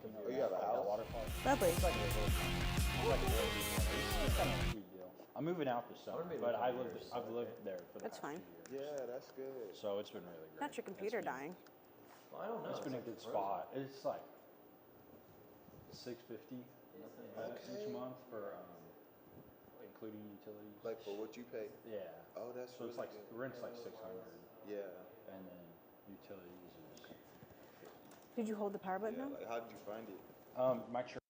in Oh, you have a house? water park. Lovely. It's like a little it's kind of a sweet deal. I'm moving out this summer, but I've lived there for the That's past fine. 2 years. Yeah, that's good. So it's been really great. Not your computer dying. Well, I don't know. It's been a good spot. It's like $650 each month for including utilities. Like for what you pay? Yeah. Oh, that's so it's really like good. rent's like 600, Yeah. and then utilities is 50. Did you hold the power button Yeah. down? Like, how did you find it? My church.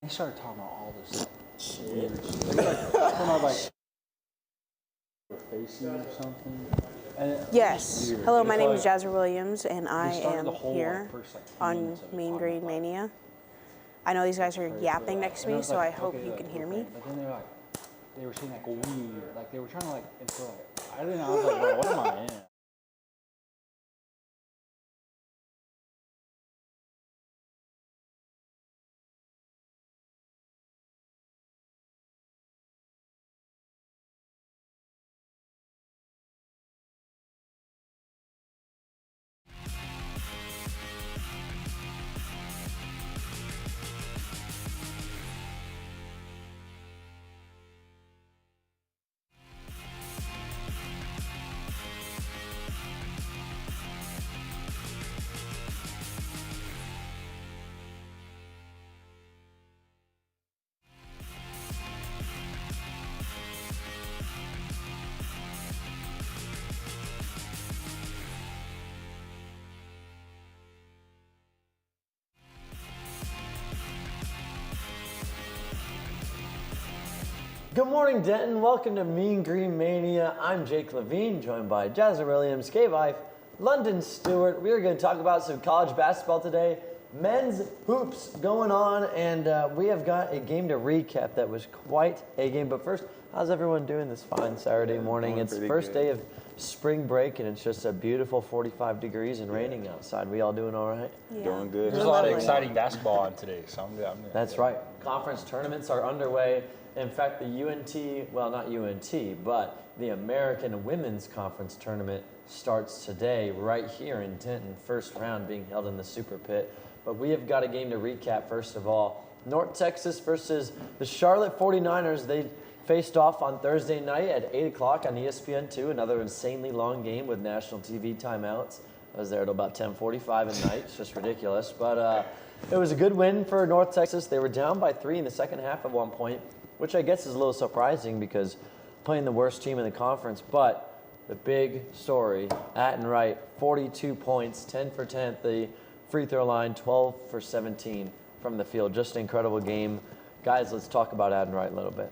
They started talking about all this shit. They were like facing or something. And Yes. weird. Hello, It's my name like is Jazza Williams, and I started am the whole, here first, 10 on minutes of it Mean talking Green about Mania. I know these guys are yapping next to And I me, was so like, I hope okay, you like, can hear okay. me. But then they were saying like weird, like they were trying to like intro like I didn't know. I was like, bro, what am I in? Good morning, Denton. Welcome to Mean Green Mania. I'm Jake Levine, joined by Jazza Williams, Kay Vife, London Stewart. We are going to talk about some college basketball today. Men's hoops going on, and we have got a game to recap that was quite a game. But first, how's everyone doing this fine Saturday morning? It's first day of spring break, and it's just a beautiful 45 degrees and raining outside. We all doing all right? Yeah. Doing good. There's a lot of exciting basketball on today, so I'm good. That's right. Conference tournaments are underway. In fact, the UNT, well, not UNT, but the American Women's Conference Tournament starts today right here in Denton, first round being held in the Super Pit. But we have got a game to recap, first of all. North Texas versus the Charlotte 49ers. They faced off on Thursday night at 8 o'clock on ESPN2, another insanely long game with national TV timeouts. I was there at about 10:45 at night. It's just ridiculous. But it was a good win for North Texas. They were down by 3 in the second half at one point, which I guess is a little surprising because playing the worst team in the conference. But the big story, Atten Wright, 42 points, 10 for 10 at the free throw line, 12 for 17 from the field. Just an incredible game. Guys, let's talk about Atten Wright a little bit.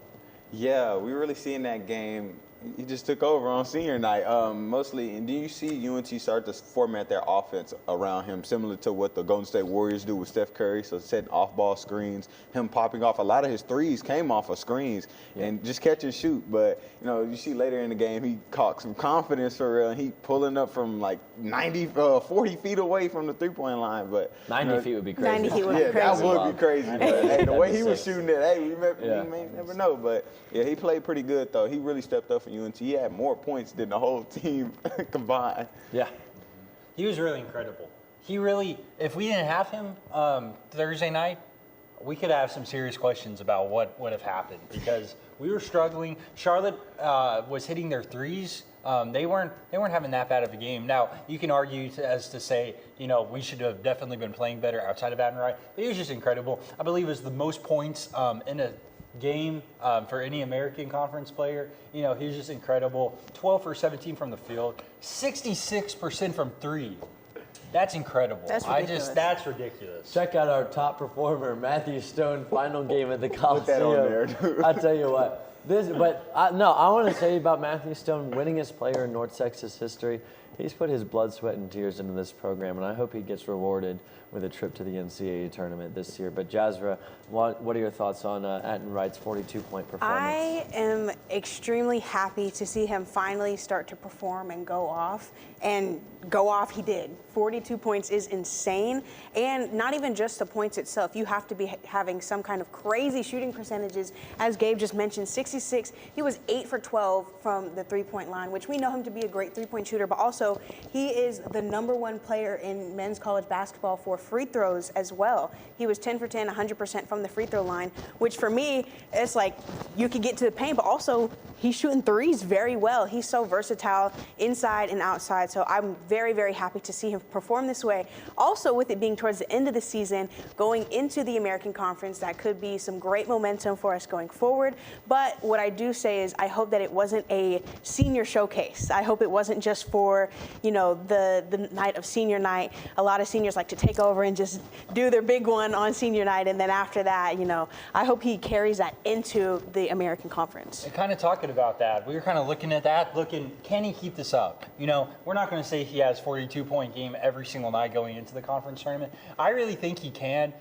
Yeah, we really seen that game. He just took over on senior night, mostly. And do you see UNT start to format their offense around him, similar to what the Golden State Warriors do with Steph Curry? So setting off-ball screens, him popping off. A lot of his threes came off of screens and just catch and shoot. But, you see later in the game, he caught some confidence for real. And he pulling up from like 40 feet away from the three-point line. But 90 feet would be crazy. 90 feet would be crazy. That would be crazy. But, hey, the way he was shooting it, we may never know. But, yeah, he played pretty good, though. He really stepped up for UNT. He had more points than the whole team combined. Yeah. He was really incredible. He really, if we didn't have him Thursday night, we could have some serious questions about what would have happened because we were struggling. Charlotte was hitting their threes. They weren't having that bad of a game. Now, you can argue as to say, we should have definitely been playing better outside of Atten Wright, but he was just incredible. I believe it was the most points in a game for any American Conference player. He was just incredible. 12 for 17 from the field, 66% from three. That's incredible. That's ridiculous. That's ridiculous. Check out our top performer, Matthew Stone, final game at the Coliseum. Put that on there, dude. I'll tell you what. I want to say about Matthew Stone, winningest player in North Texas history. He's put his blood, sweat, and tears into this program, and I hope he gets rewarded with a trip to the NCAA tournament this year. But Jazra, what are your thoughts on Atten Wright's 42-point performance? I am extremely happy to see him finally start to perform and go off. And go off he did. 42 points is insane. And not even just the points itself. You have to be having some kind of crazy shooting percentages. As Gabe just mentioned, 66. He was 8 for 12 from the three-point line, which we know him to be a great three-point shooter. But also, he is the #1 player in men's college basketball for free throws as well. He was 10 for 10, 100% from the free throw line, which for me, it's like you could get to the paint, but also he's shooting threes very well. He's so versatile inside and outside. So I'm very, very happy to see him perform this way. Also, with it being towards the end of the season, going into the American Conference, that could be some great momentum for us going forward. But what I do say is I hope that it wasn't a senior showcase. I hope it wasn't just for, the night of senior night. A lot of seniors like to take over and just do their big one on senior night. And then after that, I hope he carries that into the American Conference. And kind of talking about that, we were kind of looking at that, can he keep this up? We're not going to say he has 42-point game every single night going into the conference tournament. I really think he can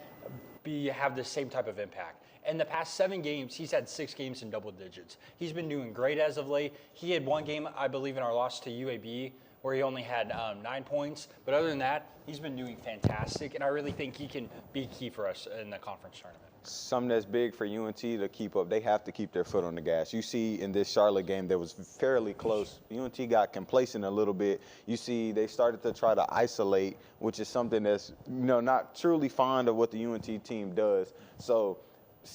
have the same type of impact. In the past 7 games, he's had 6 games in double digits. He's been doing great as of late. He had one game, I believe, in our loss to UAB where he only had 9 points. But other than that, he's been doing fantastic, and I really think he can be key for us in the conference tournament. Something that's big for UNT to keep up, they have to keep their foot on the gas. You see in this Charlotte game that was fairly close, UNT got complacent a little bit. You see they started to try to isolate, which is something that's not truly fond of what the UNT team does. So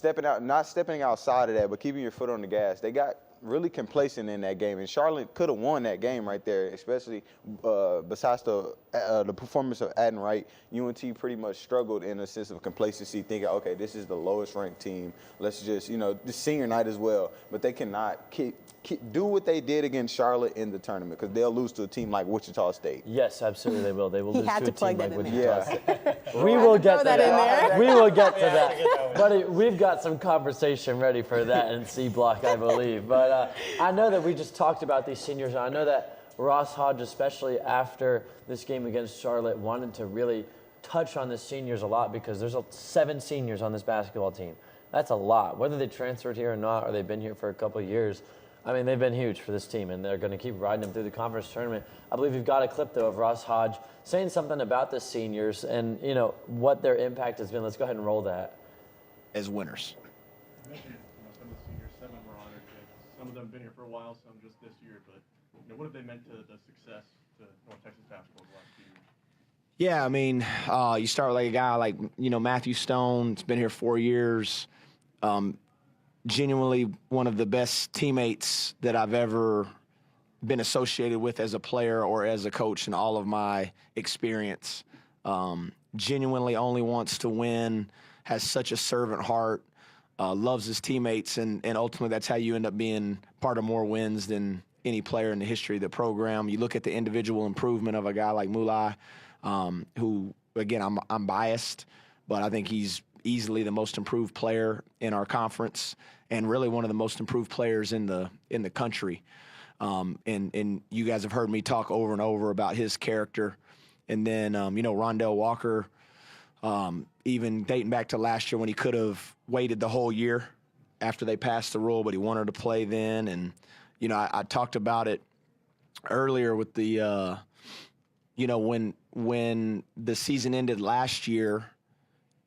not stepping outside of that, but keeping your foot on the gas. They got really complacent in that game, and Charlotte could have won that game right there, especially besides the performance of Atten Wright. UNT pretty much struggled in a sense of complacency, thinking, okay, this is the lowest ranked team. Let's just, the senior night as well. But they cannot do what they did against Charlotte in the tournament because they'll lose to a team like Wichita State. Yes, absolutely they will. They will lose to a team like Wichita State. We will get to that. We will get to that. Buddy, we've got some conversation ready for that in C block, I believe. But I know that we just talked about these seniors, and I know that Ross Hodge, especially after this game against Charlotte, wanted to really touch on the seniors a lot because there's 7 seniors on this basketball team. That's a lot. Whether they transferred here or not, or they've been here for a couple of years, I mean, they've been huge for this team, and they're going to keep riding them through the conference tournament. I believe we've got a clip, though, of Ross Hodge saying something about the seniors and, what their impact has been. Let's go ahead and roll that. As winners. You mentioned, some of the seniors, 7 were honored. Some of them have been here for a while, some just this year. But what have they meant to the success to North Texas basketball the last few years? Yeah, I mean, you start with like a guy like, Matthew Stone. It's been here 4 years. Genuinely one of the best teammates that I've ever been associated with as a player or as a coach in all of my experience. Genuinely only wants to win, has such a servant heart, loves his teammates, and ultimately that's how you end up being part of more wins than any player in the history of the program. You look at the individual improvement of a guy like Mulai, who, again, I'm biased, but I think he's easily the most improved player in our conference and really one of the most improved players in the country. And you guys have heard me talk over and over about his character. And then, Rondell Walker, even dating back to last year when he could have waited the whole year after they passed the rule, but he wanted to play then. And, I talked about it earlier with the, when the season ended last year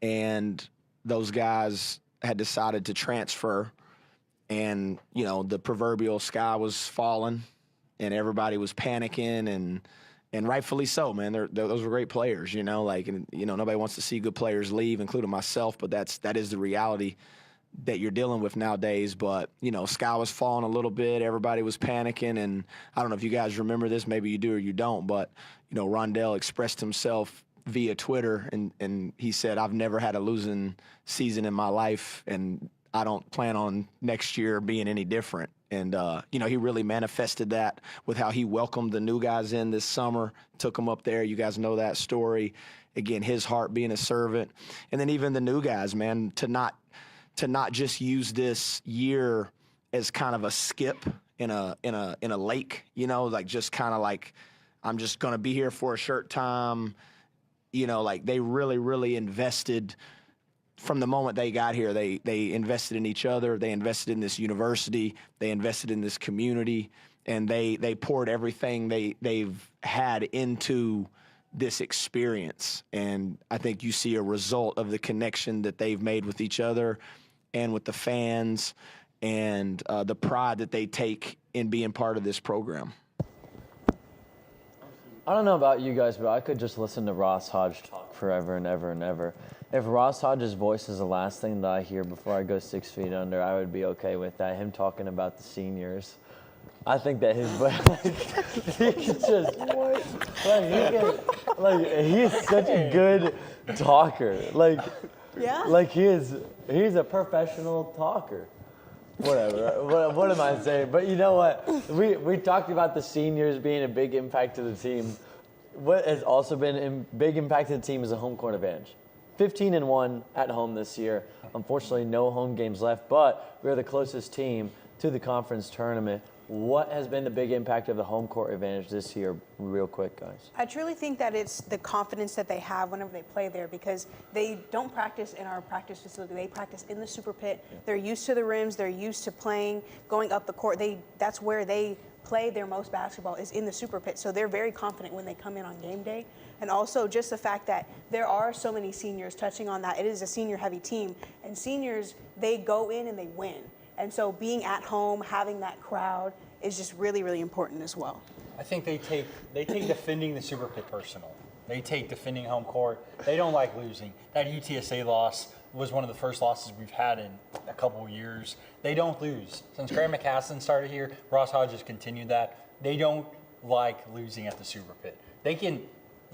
and those guys had decided to transfer and, the proverbial sky was falling and everybody was panicking and rightfully so, man. Those were great players, nobody wants to see good players leave, including myself, but that is the reality that you're dealing with nowadays. But, sky was falling a little bit. Everybody was panicking. And I don't know if you guys remember this. Maybe you do or you don't. But, Rondell expressed himself via Twitter, and he said, I've never had a losing season in my life, and I don't plan on next year being any different. And, he really manifested that with how he welcomed the new guys in this summer, took them up there. You guys know that story. Again, his heart being a servant. And then even the new guys, man, to not just use this year as kind of a skip in a lake, just kind of like, I'm just going to be here for a short time. They really, really invested from the moment they got here. They invested in each other. They invested in this university. They invested in this community, and they poured everything they've had into this experience. And I think you see a result of the connection that they've made with each other and with the fans and the pride that they take in being part of this program. I don't know about you guys, but I could just listen to Ross Hodge talk forever and ever and ever. If Ross Hodge's voice is the last thing that I hear before I go 6 feet under, I would be okay with that. Him talking about the seniors. I think that his he can just he's such a good talker. He's a professional talker. Whatever. What am I saying? But you know what? We talked about the seniors being a big impact to the team. What has also been a big impact to the team is a home court advantage. 15-1 at home this year. Unfortunately, no home games left, but we're the closest team to the conference tournament. What has been the big impact of the home court advantage this year, real quick, guys? I truly think that it's the confidence that they have whenever they play there, because they don't practice in our practice facility. They practice in the super pit. Yeah. They're used to the rims. They're used to playing, going up the court. That's where they play their most basketball, is in the super pit. So they're very confident when they come in on game day. And also just the fact that there are so many seniors, touching on that. It is a senior-heavy team. And seniors, they go in and they win. And so being at home, having that crowd is just really, really important as well. I think they take defending the super pit personal. They take defending home court. They don't like losing. That UTSA loss was one of the first losses we've had in a couple of years. They don't lose. Since Graham McCasland started here, Ross Hodges continued that. They don't like losing at the super pit. They can,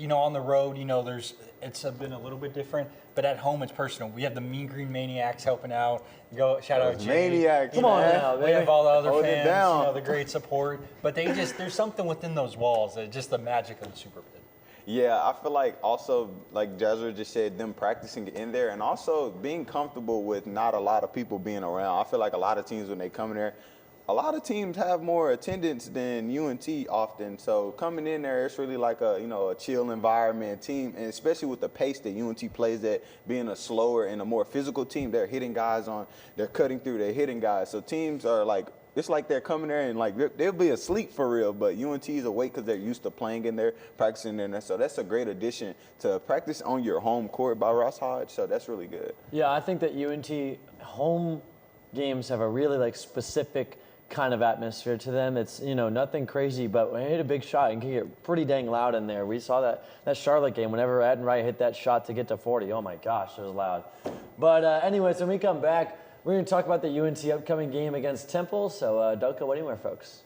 on the road, it's been a little bit different, but at home it's personal. We have the Mean Green Maniacs helping out. Shout out Jay. Maniacs. Come on now, we have all the other Hold it fans, down. the great support. But there's something within those walls that just the magic of the super pit. Yeah, I feel like also, like Jazzer just said, them practicing in there and also being comfortable with not a lot of people being around. I feel like a lot of teams, when they come in there, a lot of teams have more attendance than UNT often. So coming in there, it's really like a chill environment team, and especially with the pace that UNT plays at, being a slower and a more physical team, they're hitting guys they're cutting through, they're hitting guys. So teams are it's like they're coming there and they'll be asleep for real, but UNT is awake because they're used to playing in there, practicing in there. So that's a great addition to practice on your home court by Ross Hodge. So that's really good. Yeah, I think that UNT home games have a really specific kind of atmosphere to them. It's, nothing crazy, but when you hit a big shot, it can get pretty dang loud in there. We saw that Charlotte game, whenever Ed and Wright hit that shot to get to 40, oh my gosh, it was loud. But anyways, when we come back, we're going to talk about the UNT upcoming game against Temple. So, Delco, what anywhere, folks?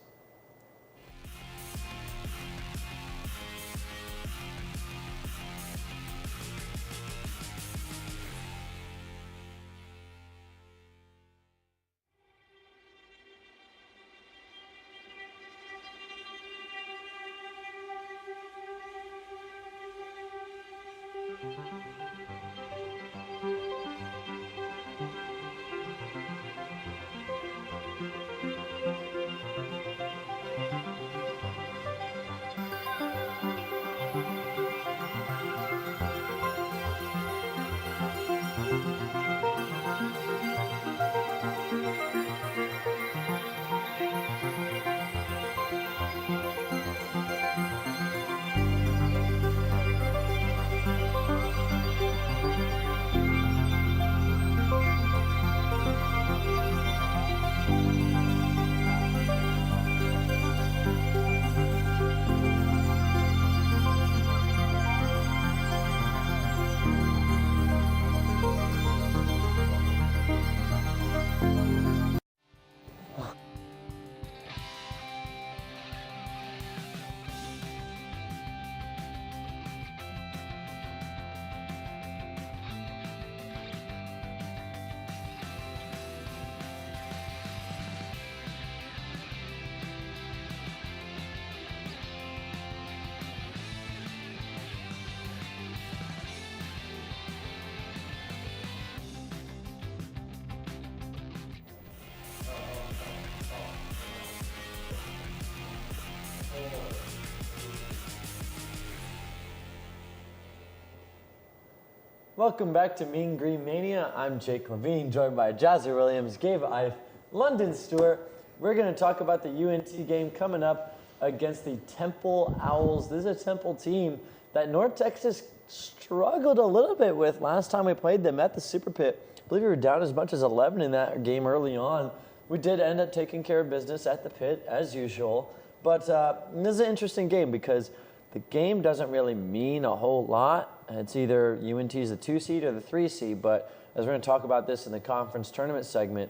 Welcome back to Mean Green Mania. I'm Jake Levine, joined by Jazzy Williams, Gabe Ife, London Stewart. We're going to talk about the UNT game coming up against the Temple Owls. This is a Temple team that North Texas struggled a little bit with last time we played them at the Super Pit. I believe we were down as much as 11 in that game early on. We did end up taking care of business at the Pit, as usual. But this is an interesting game because the game doesn't really mean a whole lot. It's either UNT is the 2 seed or the 3 seed, but as we're going to talk about this in the conference tournament segment,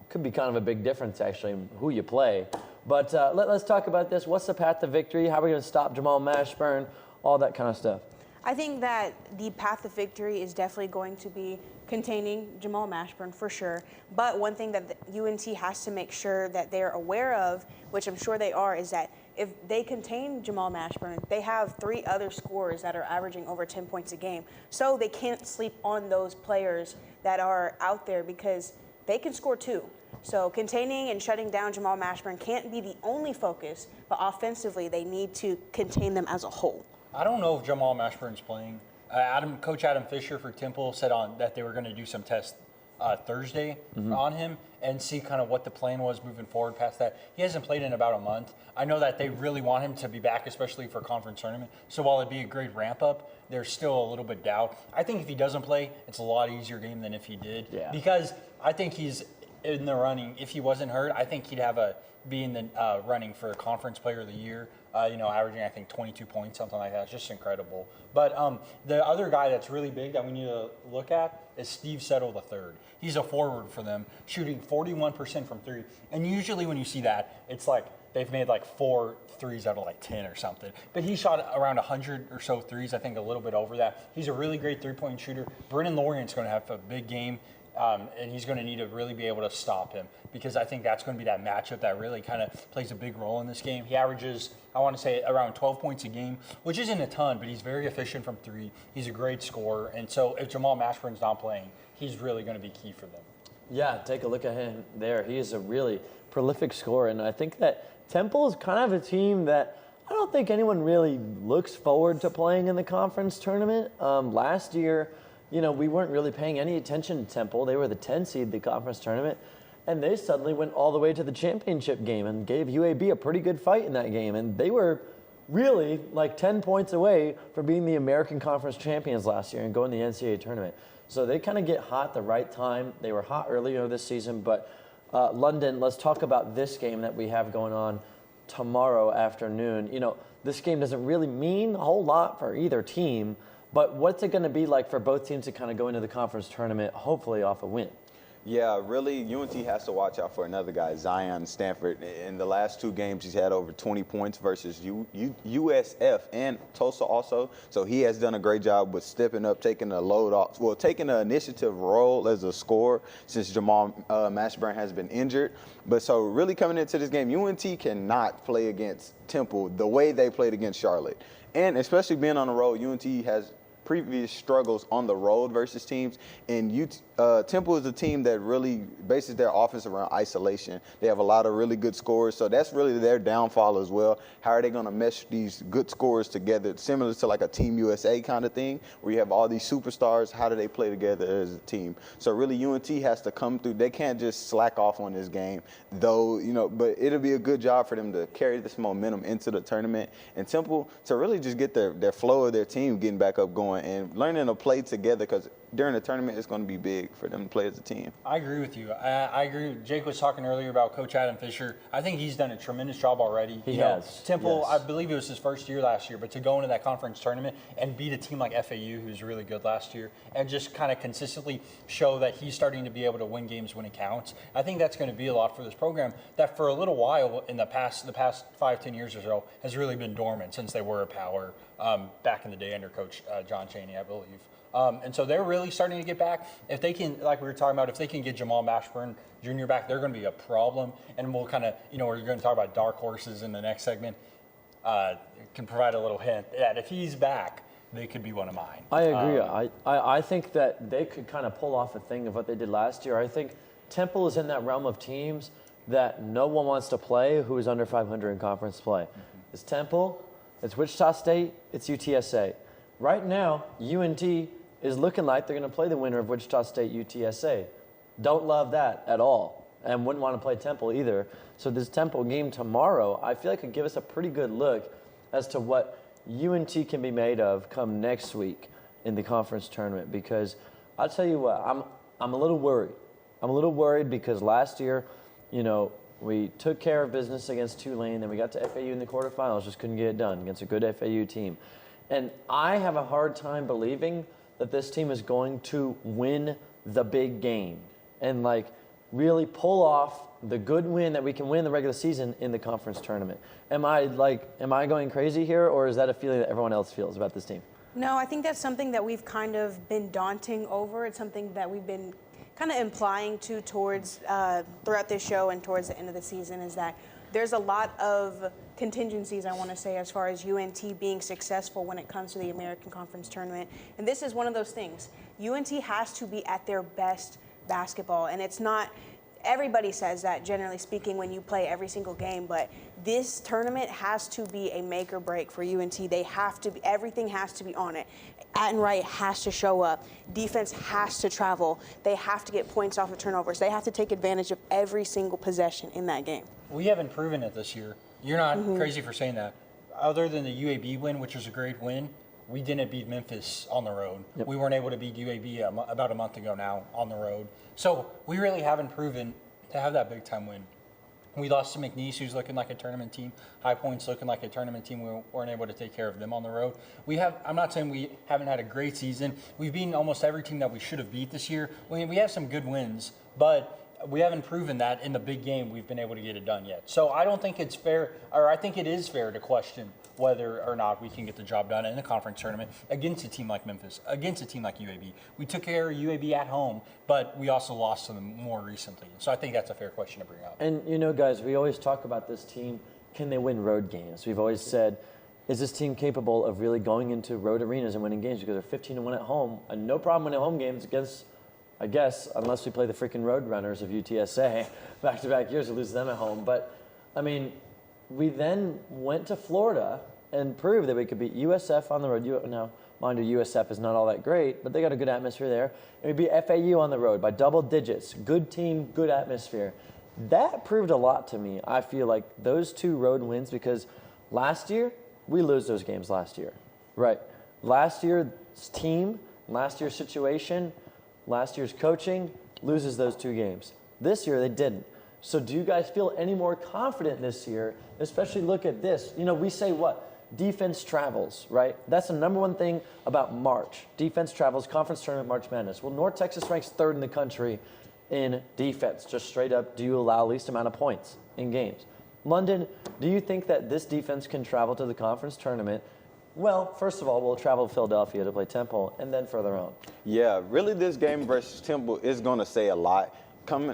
could be kind of a big difference actually in who you play. But let's talk about this. What's the path to victory? How are we going to stop Jamal Mashburn? All that kind of stuff. I think that the path to victory is definitely going to be containing Jamal Mashburn for sure. But one thing that the UNT has to make sure that they're aware of, which I'm sure they are, is that if they contain Jamal Mashburn, they have 3 other scorers that are averaging over 10 points a game. So they can't sleep on those players that are out there because they can score too. So containing and shutting down Jamal Mashburn can't be the only focus, but offensively they need to contain them as a whole. I don't know if Jamal Mashburn's playing. Coach Adam Fisher for Temple said that they were going to do some tests Thursday on him and see kind of what the plan was moving forward past that. He hasn't played in about a month. I know that they really want him to be back, especially for conference tournament. So while it'd be a great ramp up, there's still a little bit of doubt. I think if he doesn't play, it's a lot easier game than if he did. Yeah. Because I think he's in the running. If he wasn't hurt, I think he'd be in the running for Conference Player of the Year. Averaging, I think, 22 points, something like that. It's just incredible. But the other guy that's really big that we need to look at is Steve Settle III. He's a forward for them, shooting 41% from 3. And usually when you see that, it's like they've made like 4 threes out of like 10 or something. But he shot around 100 or so threes, I think a little bit over that. He's a really great three-point shooter. Brennan Lorient's going to have a big game. And he's going to need to really be able to stop him because I think that's going to be that matchup that really kind of plays a big role in this game. He averages, I want to say, around 12 points a game, which isn't a ton, but he's very efficient from 3. He's a great scorer. And so if Jamal Mashburn's not playing, he's really going to be key for them. Yeah, take a look at him there. He is a really prolific scorer. And I think that Temple is kind of a team that I don't think anyone really looks forward to playing in the conference tournament. Last year, we weren't really paying any attention to Temple. They were the 10 seed in the conference tournament, and they suddenly went all the way to the championship game and gave UAB a pretty good fight in that game. And they were really like 10 points away from being the American Conference champions last year and going to the NCAA tournament. So they kind of get hot at the right time. They were hot earlier this season, but London, let's talk about this game that we have going on tomorrow afternoon. This game doesn't really mean a whole lot for either team, but what's it going to be like for both teams to kind of go into the conference tournament, hopefully off a win? Yeah, really, UNT has to watch out for another guy, Zion Stanford. In the last 2 games, he's had over 20 points versus USF and Tulsa also. So he has done a great job with stepping up, taking the load off, taking the initiative role as a scorer since Jamal Mashburn has been injured. But so really coming into this game, UNT cannot play against Temple the way they played against Charlotte. And especially being on the road, UNT has previous struggles on the road versus teams, and Temple is a team that really bases their offense around isolation. They have a lot of really good scorers, so that's really their downfall as well. How are they going to mesh these good scorers together, similar to like a Team USA kind of thing, where you have all these superstars? How do they play together as a team? So really, UNT has to come through. They can't just slack off on this game, though. But it'll be a good job for them to carry this momentum into the tournament, and Temple to really just get their flow of their team getting back up going and learning to play together, because during the tournament, it's going to be big for them to play as a team. I agree with you. I agree. Jake was talking earlier about Coach Adam Fisher. I think he's done a tremendous job already. He has. Temple, yes. I believe it was his first year last year, but to go into that conference tournament and beat a team like FAU, who's really good last year, and just kind of consistently show that he's starting to be able to win games when it counts, I think that's going to be a lot for this program that for a little while in the past 5-10 years or so has really been dormant since they were a power back in the day under Coach John Chaney, I believe. And so they're really starting to get back. If they can, like we were talking about, if they can get Jamal Mashburn Jr. back, they're going to be a problem. And we'll kind of, we're going to talk about dark horses in the next segment. Can provide a little hint that if he's back, they could be one of mine. I agree. I think that they could kind of pull off a thing of what they did last year. I think Temple is in that realm of teams that no one wants to play who is under 500 in conference play. Mm-hmm. It's Temple, it's Wichita State, it's UTSA. Right now, UNT is looking like they're going to play the winner of Wichita State UTSA. Don't love that at all, and wouldn't want to play Temple either. So this Temple game tomorrow, I feel like could give us a pretty good look as to what UNT can be made of come next week in the conference tournament. Because I'll tell you what, I'm a little worried. I'm a little worried because last year, you know, we took care of business against Tulane, then we got to FAU in the quarterfinals, just couldn't get it done against a good FAU team. And I have a hard time believing that this team is going to win the big game and like really pull off the good win that we can win in the regular season in the conference tournament. Am I going crazy here, or is that a feeling that everyone else feels about this team? No, I think that's something that we've kind of been daunting over. It's something that we've been kind of implying towards throughout this show and towards the end of the season, is that there's a lot of contingencies, I want to say, as far as UNT being successful when it comes to the American Conference Tournament. And this is one of those things. UNT has to be at their best basketball, and it's not, everybody says that generally speaking when you play every single game, but this tournament has to be a make or break for UNT. They have to be, everything has to be on it. Atten Wright has to show up. Defense has to travel. They have to get points off of turnovers. They have to take advantage of every single possession in that game. We haven't proven it this year. You're not crazy for saying that. Other than the UAB win, which was a great win, we didn't beat Memphis on the road. Yep. We weren't able to beat UAB about a month ago now on the road. So we really haven't proven to have that big-time win. We lost to McNeese, who's looking like a tournament team. High Point's looking like a tournament team. We weren't able to take care of them on the road. I'm not saying we haven't had a great season. We've beaten almost every team that we should have beat this year. We have some good wins, but we haven't proven that in the big game we've been able to get it done yet. So I don't think it's fair, or I think it is fair to question whether or not we can get the job done in the conference tournament against a team like Memphis, against a team like UAB. We took care of UAB at home, but we also lost to them more recently. So I think that's a fair question to bring up. And, you know, guys, we always talk about this team. Can they win road games? We've always said, is this team capable of really going into road arenas and winning games? Because they're 15-1 at home, and no problem winning home games against, I guess, unless we play the freaking road runners of UTSA back-to-back years, we lose them at home. But, I mean, we then went to Florida and proved that we could beat USF on the road. Now, mind you, USF is not all that great, but they got a good atmosphere there. And we beat FAU on the road by double digits. Good team, good atmosphere. That proved a lot to me. I feel like those two road wins, because last year, we lose those games last year. Right. Last year's team, last year's situation, last year's coaching loses those two games. This year, they didn't. So do you guys feel any more confident this year, especially look at this? You know, we say what? Defense travels, right? That's the number one thing about March. Defense travels, conference tournament, March Madness. Well, North Texas ranks third in the country in defense. Just straight up, do you allow least amount of points in games? London, do you think that this defense can travel to the conference tournament? Well, first of all, we'll travel to Philadelphia to play Temple, and then further on. Yeah, really this game versus Temple is going to say a lot.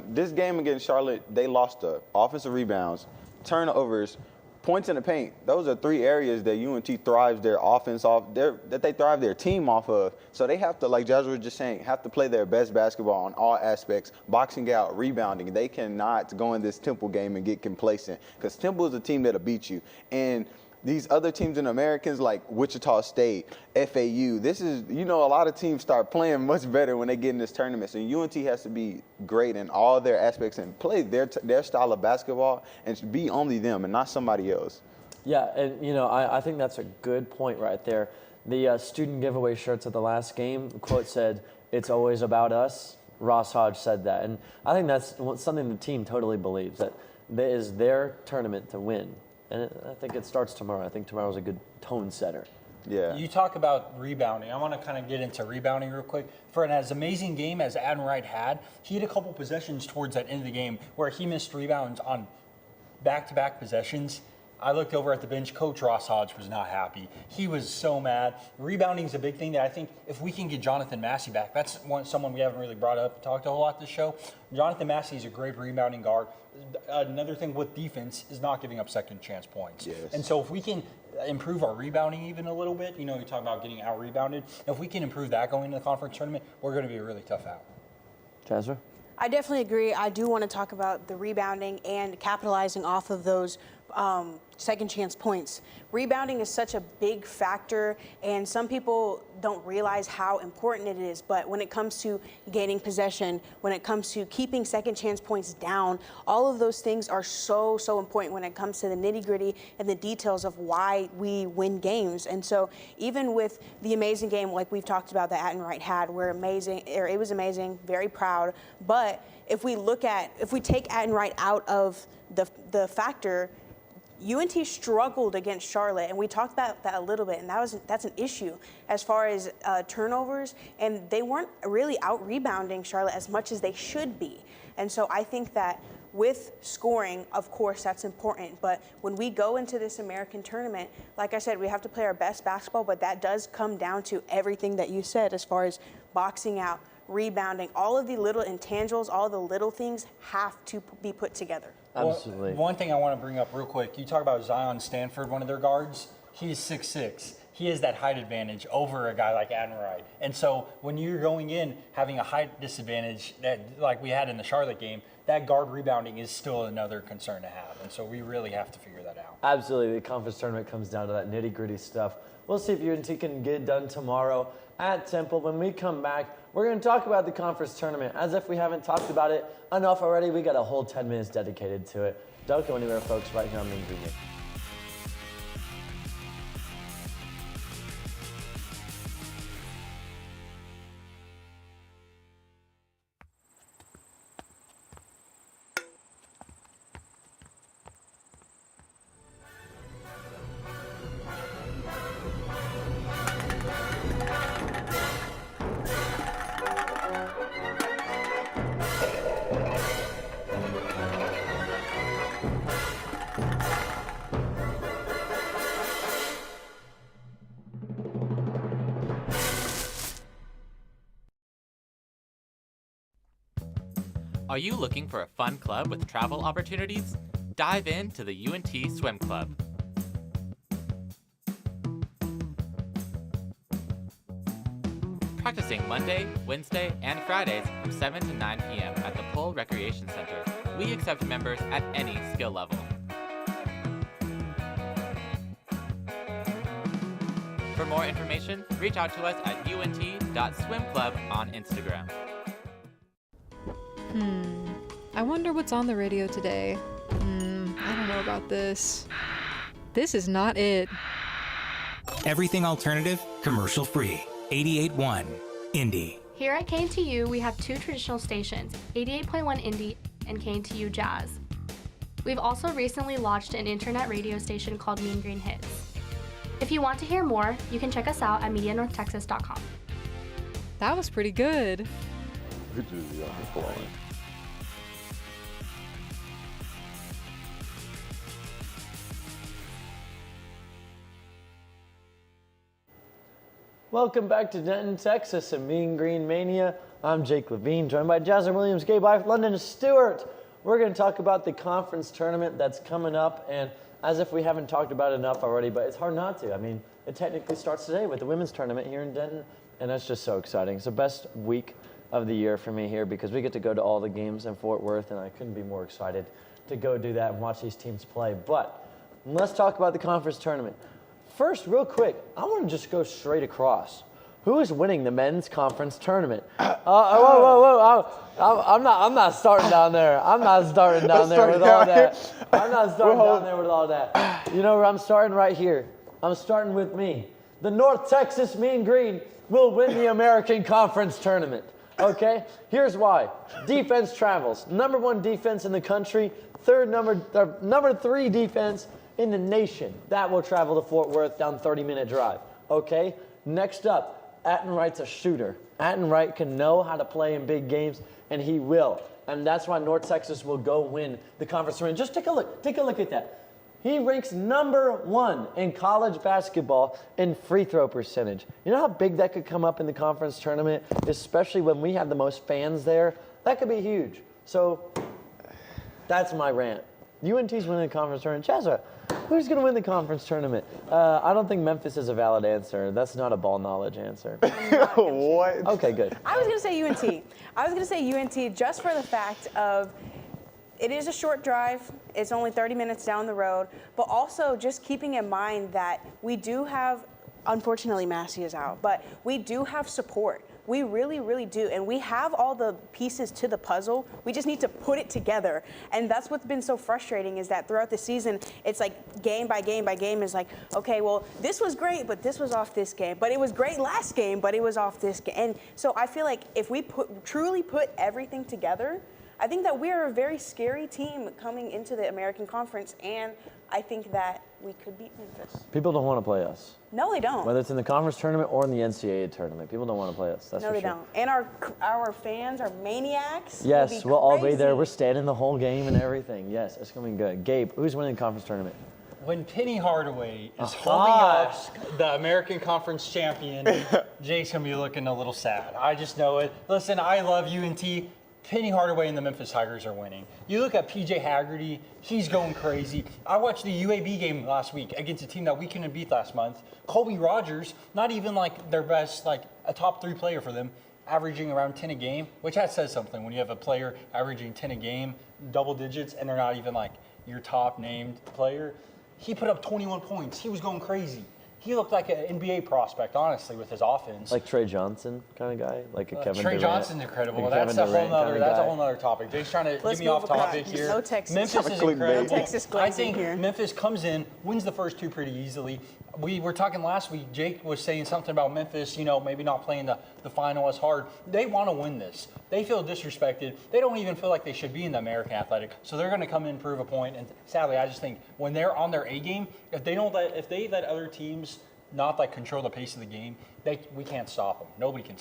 This game against Charlotte, they lost the offensive rebounds, turnovers, points in the paint. Those are three areas that UNT thrives their offense off, that they thrive their team off of. So they have to, like Joshua was just saying, have to play their best basketball on all aspects, boxing out, rebounding. They cannot go in this Temple game and get complacent, because Temple is a team that'll beat you. And these other teams in Americans like Wichita State, FAU, this is, you know, a lot of teams start playing much better when they get in this tournament. So UNT has to be great in all their aspects and play their style of basketball and be only them and not somebody else. Yeah, and, you know, I think that's a good point right there. The student giveaway shirts at the last game, the quote said, "It's always about us." Ross Hodge said that. And I think that's something the team totally believes, that it is their tournament to win. And I think it starts tomorrow. I think tomorrow's a good tone setter. Yeah. You talk about rebounding. I want to kind of get into rebounding real quick. For as amazing game as Atten Wright had, he had a couple possessions towards that end of the game where he missed rebounds on back-to-back possessions. I looked over at the bench. Coach Ross Hodge was not happy. He was so mad. Rebounding is a big thing that I think if we can get Jonathan Massey back, that's someone we haven't really brought up, talked a whole lot this show. Jonathan Massey is a great rebounding guard. Another thing with defense is not giving up second chance points. Yes. And so if we can improve our rebounding even a little bit, you know, you talk about getting out rebounded. If we can improve that going into the conference tournament, we're going to be a really tough out. Chazra? I definitely agree. I do want to talk about the rebounding and capitalizing off of those second chance points. Rebounding is such a big factor, and some people don't realize how important it is. But when it comes to gaining possession, when it comes to keeping second chance points down, all of those things are so important when it comes to the nitty-gritty and the details of why we win games. And so even with the amazing game like we've talked about that Attenwright had, it was amazing, very proud. But if we take Attenwright out of the factor, UNT struggled against Charlotte, and we talked about that a little bit, and that's an issue as far as turnovers, and they weren't really out-rebounding Charlotte as much as they should be. And so I think that with scoring, of course, that's important, but when we go into this American tournament, like I said, we have to play our best basketball, but that does come down to everything that you said as far as boxing out, rebounding, all of the little intangibles, all the little things have to be put together. Absolutely. Well, one thing I want to bring up real quick, you talk about Zion Stanford, one of their guards. He's 6'6". He has that height advantage over a guy like Attenwright. And so when you're going in having a height disadvantage that like we had in the Charlotte game, that guard rebounding is still another concern to have. And so we really have to figure that out. Absolutely. The conference tournament comes down to that nitty-gritty stuff. We'll see if UNT can get it done tomorrow at Temple. When we come back, we're going to talk about the conference tournament. As if we haven't talked about it enough already, we got a whole 10 minutes dedicated to it. Don't go anywhere, folks, right here on Mean Green. Are you looking for a fun club with travel opportunities? Dive into the UNT Swim Club. Practicing Monday, Wednesday, and Fridays from 7 to 9 p.m. at the Pole Recreation Center. We accept members at any skill level. For more information, reach out to us at unt.swimclub on Instagram. I wonder what's on the radio today. I don't know about this. This is not it. Everything alternative, commercial free. 88.1 Indie. Here at KNTU, we have two traditional stations, 88.1 Indie and KNTU Jazz. We've also recently launched an internet radio station called Mean Green Hits. If you want to hear more, you can check us out at MediaNorthTexas.com. That was pretty good. Welcome back to Denton, Texas, and Mean Green Mania. I'm Jake Levine, joined by Jasmine Williams, Gabe Ife, London Stewart. We're going to talk about the conference tournament that's coming up, and as if we haven't talked about it enough already, but it's hard not to. I mean, it technically starts today with the women's tournament here in Denton, and that's just so exciting. It's the best week of the year for me here because we get to go to all the games in Fort Worth, and I couldn't be more excited to go do that and watch these teams play. But let's talk about the conference tournament. First, real quick, I want to just go straight across. Who is winning the men's conference tournament? Whoa. I'm not starting down there. I'm not starting down there with all that. I'm not starting down there with all that. You know where I'm starting? Right here. I'm starting with me. The North Texas Mean Green will win the American Conference Tournament. Okay? Here's why. Defense travels. Number 1 defense in the country. Number 3 defense in the nation. That will travel to Fort Worth down 30-minute drive. Okay? Next up, Attenwright's a shooter. Attenwright can know how to play in big games, and he will. And that's why North Texas will go win the conference tournament. Just take a look. Take a look at that. He ranks number 1 in college basketball in free throw percentage. You know how big that could come up in the conference tournament, especially when we have the most fans there? That could be huge. So that's my rant. UNT's winning the conference tournament. Chazza, who's going to win the conference tournament? I don't think Memphis is a valid answer. That's not a ball knowledge answer. What? Okay, good. I was going to say UNT. I was going to say UNT just for the fact of it is a short drive. It's only 30 minutes down the road, but also just keeping in mind that we do have, unfortunately Massey is out, but we do have support. We really, really do. And we have all the pieces to the puzzle. We just need to put it together. And that's what's been so frustrating is that throughout the season, it's like game by game by game is like, okay, well, this was great, but this was off this game. But it was great last game, but it was off this game. And so I feel like if we truly put everything together, I think that we are a very scary team coming into the American Conference, and I think that we could beat Memphis. People don't want to play us. No, they don't. Whether it's in the conference tournament or in the NCAA tournament, people don't want to play us. That's no, for they sure. don't. And our fans are maniacs. Yes, we'll all be there. We're standing the whole game and everything. Yes, it's going to be good. Gabe, who's winning the conference tournament? When Penny Hardaway is holding up the American Conference champion, Jake's going to be looking a little sad. I just know it. Listen, I love UNT. Penny Hardaway and the Memphis Tigers are winning. You look at PJ Haggerty, he's going crazy. I watched the UAB game last week against a team that we couldn't beat last month. Colby Rogers, not even like their best, like a top 3 player for them, averaging around 10 a game, which that says something when you have a player averaging 10 a game, double digits, and they're not even like your top named player. He put up 21 points. He was going crazy. He looked like an NBA prospect, honestly, with his offense. Like Trey Johnson kind of guy? Like a Kevin Trey Durant? Johnson's incredible. Like That's a whole nother topic. Jake's trying to Let's get me off move on. topic here. No Texas. Memphis is No incredible. Texas I glazing think here. Memphis comes in, wins the first 2 pretty easily. We were talking last week, Jake was saying something about Memphis, maybe not playing the final as hard. They want to win this. They feel disrespected. They don't even feel like they should be in the American Athletic. So they're going to come in and prove a point. And sadly, I just think when they're on their A game, if they let other teams not like control the pace of the game, we can't stop them. Nobody can.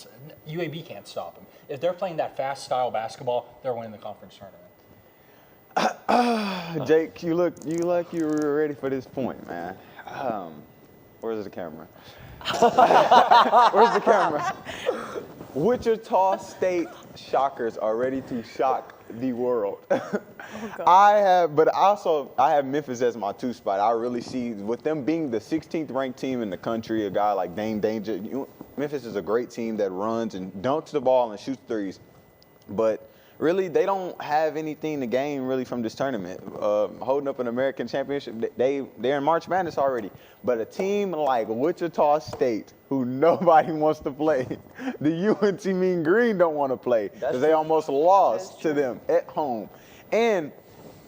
UAB can't stop them. If they're playing that fast style basketball, they're winning the conference tournament. Jake, you look like you were ready for this point, man. Where's the camera? Where's the camera? Wichita State Shockers are ready to shock the world. I have Memphis as my 2 spot. I really see with them being the 16th ranked team in the country, a guy like Dame Danger. Memphis is a great team that runs and dunks the ball and shoots threes, but really they don't have anything to gain really from this tournament. Holding up an American championship, they're in March Madness already. But a team like Wichita State, who nobody wants to play, the UNT Mean Green don't want to play because they almost lost to them at home. And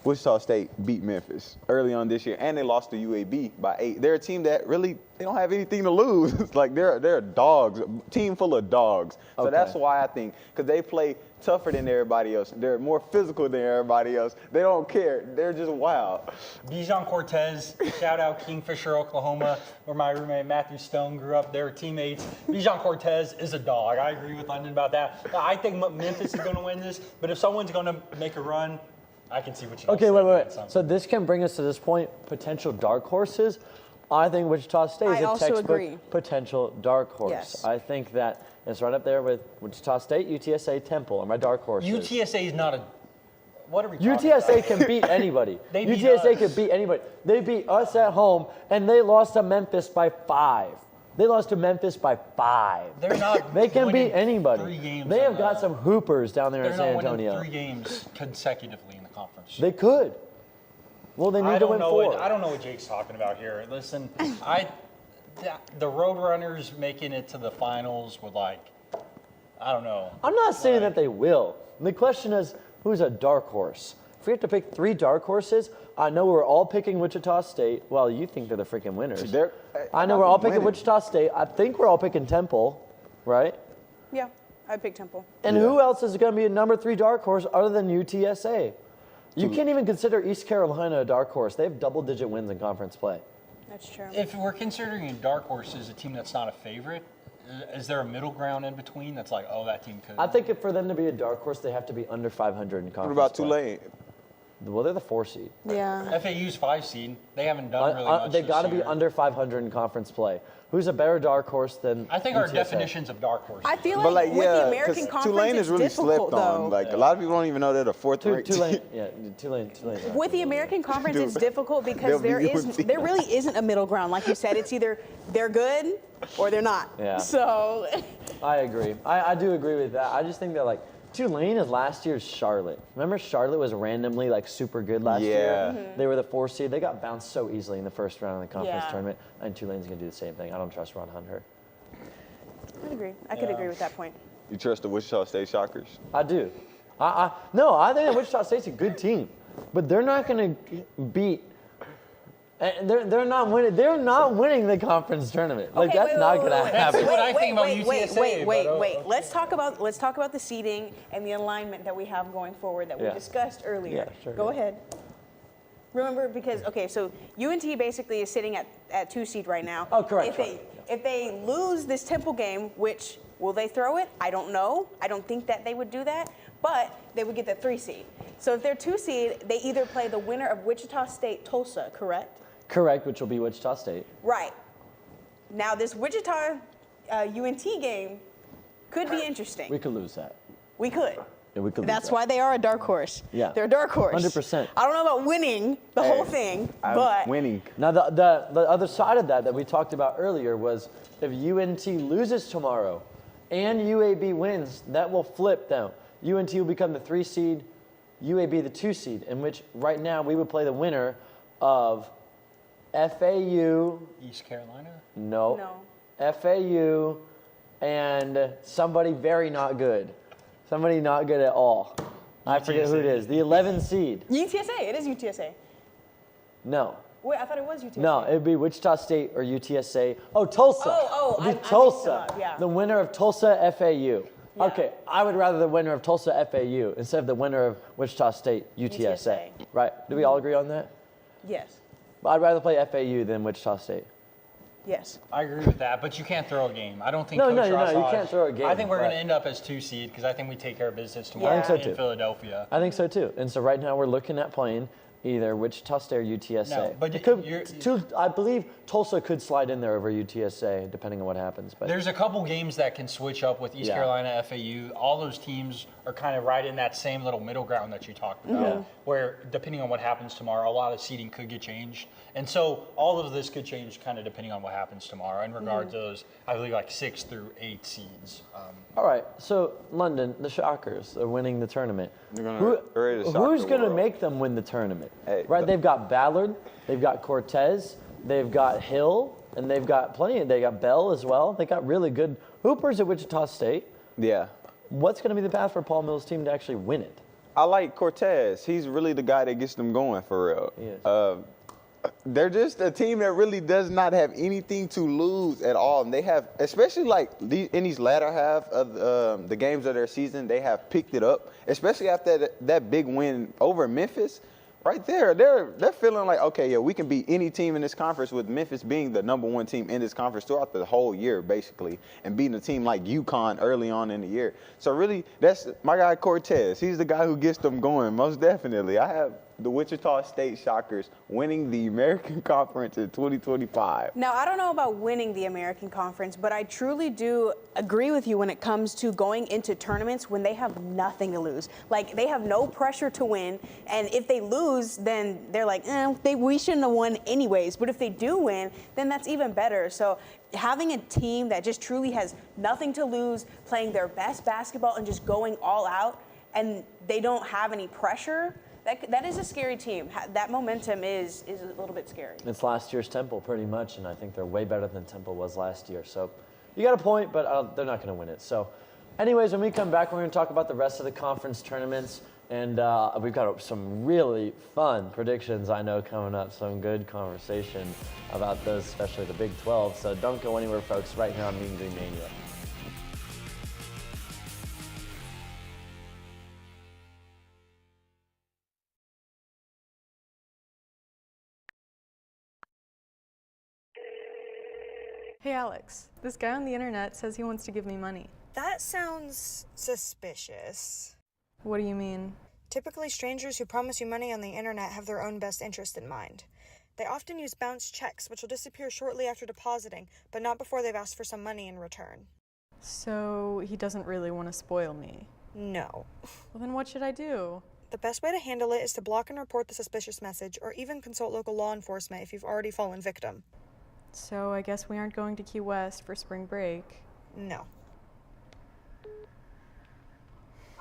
Wichita State beat Memphis early on this year, and they lost to UAB by 8. They're a team that really they don't have anything to lose. Like they're dogs, a team full of dogs. So that's why I think because they play tougher than everybody else. They're more physical than everybody else. They don't care. They're just wild. Bijan Cortez, shout out Kingfisher, Oklahoma, where my roommate Matthew Stone grew up. They were teammates. Bijan Cortez is a dog. I agree with London about that. I think Memphis is going to win this, but if someone's going to make a run, I can see what you Okay, wait. So this can bring us to this point, potential dark horses. I think Wichita State is a textbook potential dark horse. Yes. I think that it's right up there with Wichita State, UTSA, Temple are my dark horses. UTSA is not a. What are we talking UTSA about? can beat anybody. They beat UTSA us. can beat anybody. They beat us at home, and they lost to Memphis by 5. They lost to Memphis by 5. They're not. They can winning beat anybody. 3 games They have got some hoopers down there in They're San not winning Antonio. 3 games consecutively in the conference. They could. Well, they need to win 4. I don't know what Jake's talking about here. Listen, the Roadrunners making it to the finals with I don't know. I'm not saying that they will. The question is, who's a dark horse? If we have to pick 3 dark horses, I know we're all picking Wichita State. Well, you think they're the freaking winners. I know we're all picking Wichita State. I think we're all picking Temple, right? Yeah, I picked Temple. And who else is going to be a number 3 dark horse other than UTSA? You can't even consider East Carolina a dark horse. They have double-digit wins in conference play. That's true. If we're considering a dark horse as a team that's not a favorite, is there a middle ground in between that's like, oh, that team could? I think for them to be a dark horse, they have to be under 500 in conference What about play. Tulane? Well, they're the 4 seed. Yeah. FAU's 5 seed. They haven't done really much. They got to this be year. under 500 in conference play. Who's a better dark horse than I think our UTSA? definitions of dark horse. I feel But like with the 'cause American Conference, Tulane it's is really difficult, slept on. though. Like a lot of people don't even know they're the 4th ranked Tulane, team. yeah, Tulane. With the American Conference, Dude, it's difficult they'll because be there UNC. really isn't a middle ground. Like you said, it's either they're good or they're not. Yeah. So I agree. I do agree with that. I just think that Tulane is last year's Charlotte. Remember Charlotte was randomly like super good last year? They were the 4 seed. They got bounced so easily in the first round of the conference tournament. And Tulane's going to do the same thing. I don't trust Ron Hunter. I'd agree. I could agree with that point. You trust the Wichita State Shockers? I do. No, I think that Wichita State's a good team. But they're not going to beat. They're not winning. They're not winning the conference tournament. Like that's not going to happen. What I think about UTSA. Wait. Let's talk about the seeding and the alignment that we have going forward that we discussed earlier. Yeah, sure. Go ahead. Remember, because so UNT basically is sitting at 2 seed right now. Oh, correct. If they lose this Temple game, which will they throw it? I don't know. I don't think that they would do that, but they would get the 3 seed. So if they're 2 seed, they either play the winner of Wichita State Tulsa, correct? Correct, which will be Wichita State. Right. Now this Wichita UNT game could be interesting. We could lose that. We could. Yeah, we could. That's why they are a dark horse. Yeah. They're a dark horse. 100%. I don't know about winning the whole thing, but winning. Now the other side of that we talked about earlier was if UNT loses tomorrow and UAB wins, that will flip them. UNT will become the 3 seed, UAB the 2 seed, in which right now we would play the winner of FAU. East Carolina? No. FAU and somebody very not good. Somebody not good at all. I forget who it is. The 11 seed. UTSA. It is UTSA. No. Wait, I thought it was UTSA. No, it would be Wichita State or UTSA. Oh, Tulsa. It'd be Tulsa. The winner of Tulsa, FAU. Yeah. Okay, I would rather the winner of Tulsa, FAU, instead of the winner of Wichita State, UTSA. Right? Do we all agree on that? Yes. But I'd rather play FAU than Wichita State. Yes. I agree with that, but you can't throw a game. I don't think No, Coach you Rossage- can't throw a game. I think we're going Right. to end up as 2 seed because I think we take care of business tomorrow I think so in too. Philadelphia. I think so too. And so right now we're looking at playing either Wichita State or UTSA. No, but I believe Tulsa could slide in there over UTSA depending on what happens. But there's a couple games that can switch up with East Carolina, FAU. All those teams are kind of right in that same little middle ground that you talked about, where depending on what happens tomorrow, a lot of seeding could get changed. And so all of this could change kind of depending on what happens tomorrow in regard to those, I believe, like 6 through 8 seeds. all right, so London, the Shockers are winning the tournament. Who's Who's going to make them win the tournament? Hey, right, they've got Ballard, they've got Cortez, they've got Hill, and they've got they got Bell as well. They got really good hoopers at Wichita State. Yeah. What's going to be the path for Paul Mills' team to actually win it? I like Cortez. He's really the guy that gets them going for real. He is. They're just a team that really does not have anything to lose at all. And they have, especially like in these latter half of the games of their season, they have picked it up, especially after that big win over Memphis. Right there, they're feeling like, okay, yeah, we can beat any team in this conference, with Memphis being the #1 team in this conference throughout the whole year, basically, and beating a team like UConn early on in the year. So really, that's my guy Cortez. He's the guy who gets them going, most definitely. I have the Wichita State Shockers winning the American Conference in 2025. Now, I don't know about winning the American Conference, but I truly do agree with you when it comes to going into tournaments when they have nothing to lose. Like, they have no pressure to win, and if they lose, then they're like, we shouldn't have won anyways. But if they do win, then that's even better. So having a team that just truly has nothing to lose, playing their best basketball and just going all out, and they don't have any pressure, that is a scary team. That momentum is a little bit scary. It's last year's Temple pretty much, and I think they're way better than Temple was last year. So you got a point, but they're not going to win it. So anyways, when we come back, we're going to talk about the rest of the conference tournaments, and we've got some really fun predictions, I know, coming up. Some good conversation about those, especially the Big 12. So don't go anywhere, folks, right here on Mean Green Mania. Hey Alex, this guy on the internet says he wants to give me money. That sounds suspicious. What do you mean? Typically, strangers who promise you money on the internet have their own best interest in mind. They often use bounce checks, which will disappear shortly after depositing, but not before they've asked for some money in return. So he doesn't really want to spoil me? No. Well, then what should I do? The best way to handle it is to block and report the suspicious message, or even consult local law enforcement if you've already fallen victim. So I guess we aren't going to Key West for spring break. No.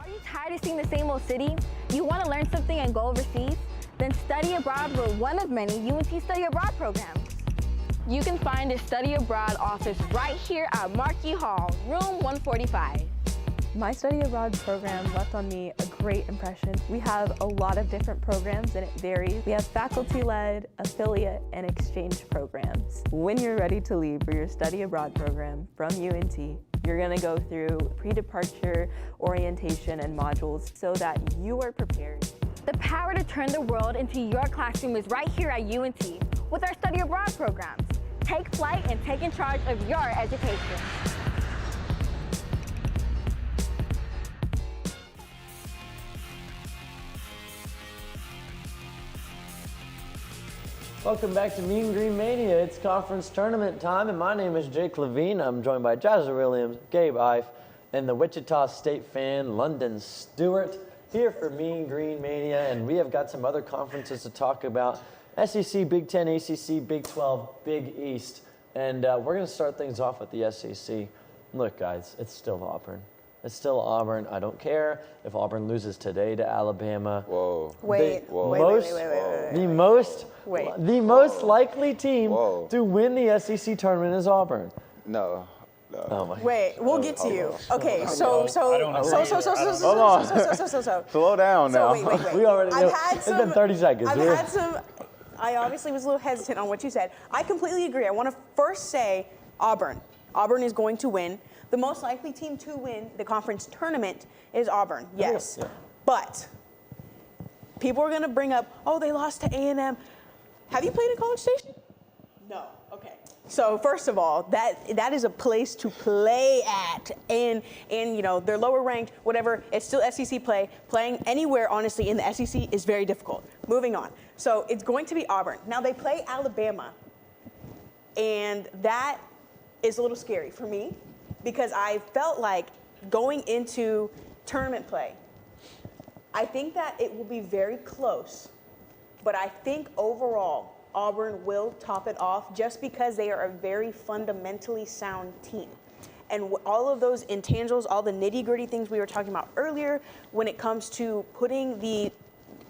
Are you tired of seeing the same old city? You want to learn something and go overseas? Then study abroad with one of many UNT Study Abroad programs. You can find a Study Abroad office right here at Markey Hall, room 145. My study abroad program left on me a great impression. We have a lot of different programs and it varies. We have faculty-led, affiliate, and exchange programs. When you're ready to leave for your study abroad program from UNT, you're gonna go through pre-departure orientation and modules so that you are prepared. The power to turn the world into your classroom is right here at UNT with our study abroad programs. Take flight and take in charge of your education. Welcome back to Mean Green Mania. It's conference tournament time, and my name is Jake Levine. I'm joined by Jazza Williams, Gabe Ife, and the Wichita State fan, London Stewart, here for Mean Green Mania. And we have got some other conferences to talk about. SEC, Big Ten, ACC, Big 12, Big East. And we're going to start things off with the SEC. Look, guys, it's still Auburn. It's still Auburn. I don't care if Auburn loses today to Alabama. Whoa. Wait. The most likely team to win the SEC tournament is Auburn. No. Oh my. Wait, we'll get to you. Okay, so. Slow down now. Wait. We already know. It's been 30 seconds. I obviously was a little hesitant on what you said. I completely agree. I want to first say Auburn. Auburn is going to win. The most likely team to win the conference tournament is Auburn, yes. Yeah. But people are going to bring up, oh, they lost to A&M. Have you played in College Station? No. Okay. So first of all, that is a place to play at, and you know they're lower ranked, whatever. It's still SEC play. Playing anywhere, honestly, in the SEC is very difficult. Moving on. So it's going to be Auburn. Now they play Alabama, and that is a little scary for me because I felt like going into tournament play, I think that it will be very close, but I think overall Auburn will top it off just because they are a very fundamentally sound team. And all of those intangibles, all the nitty-gritty things we were talking about earlier when it comes to putting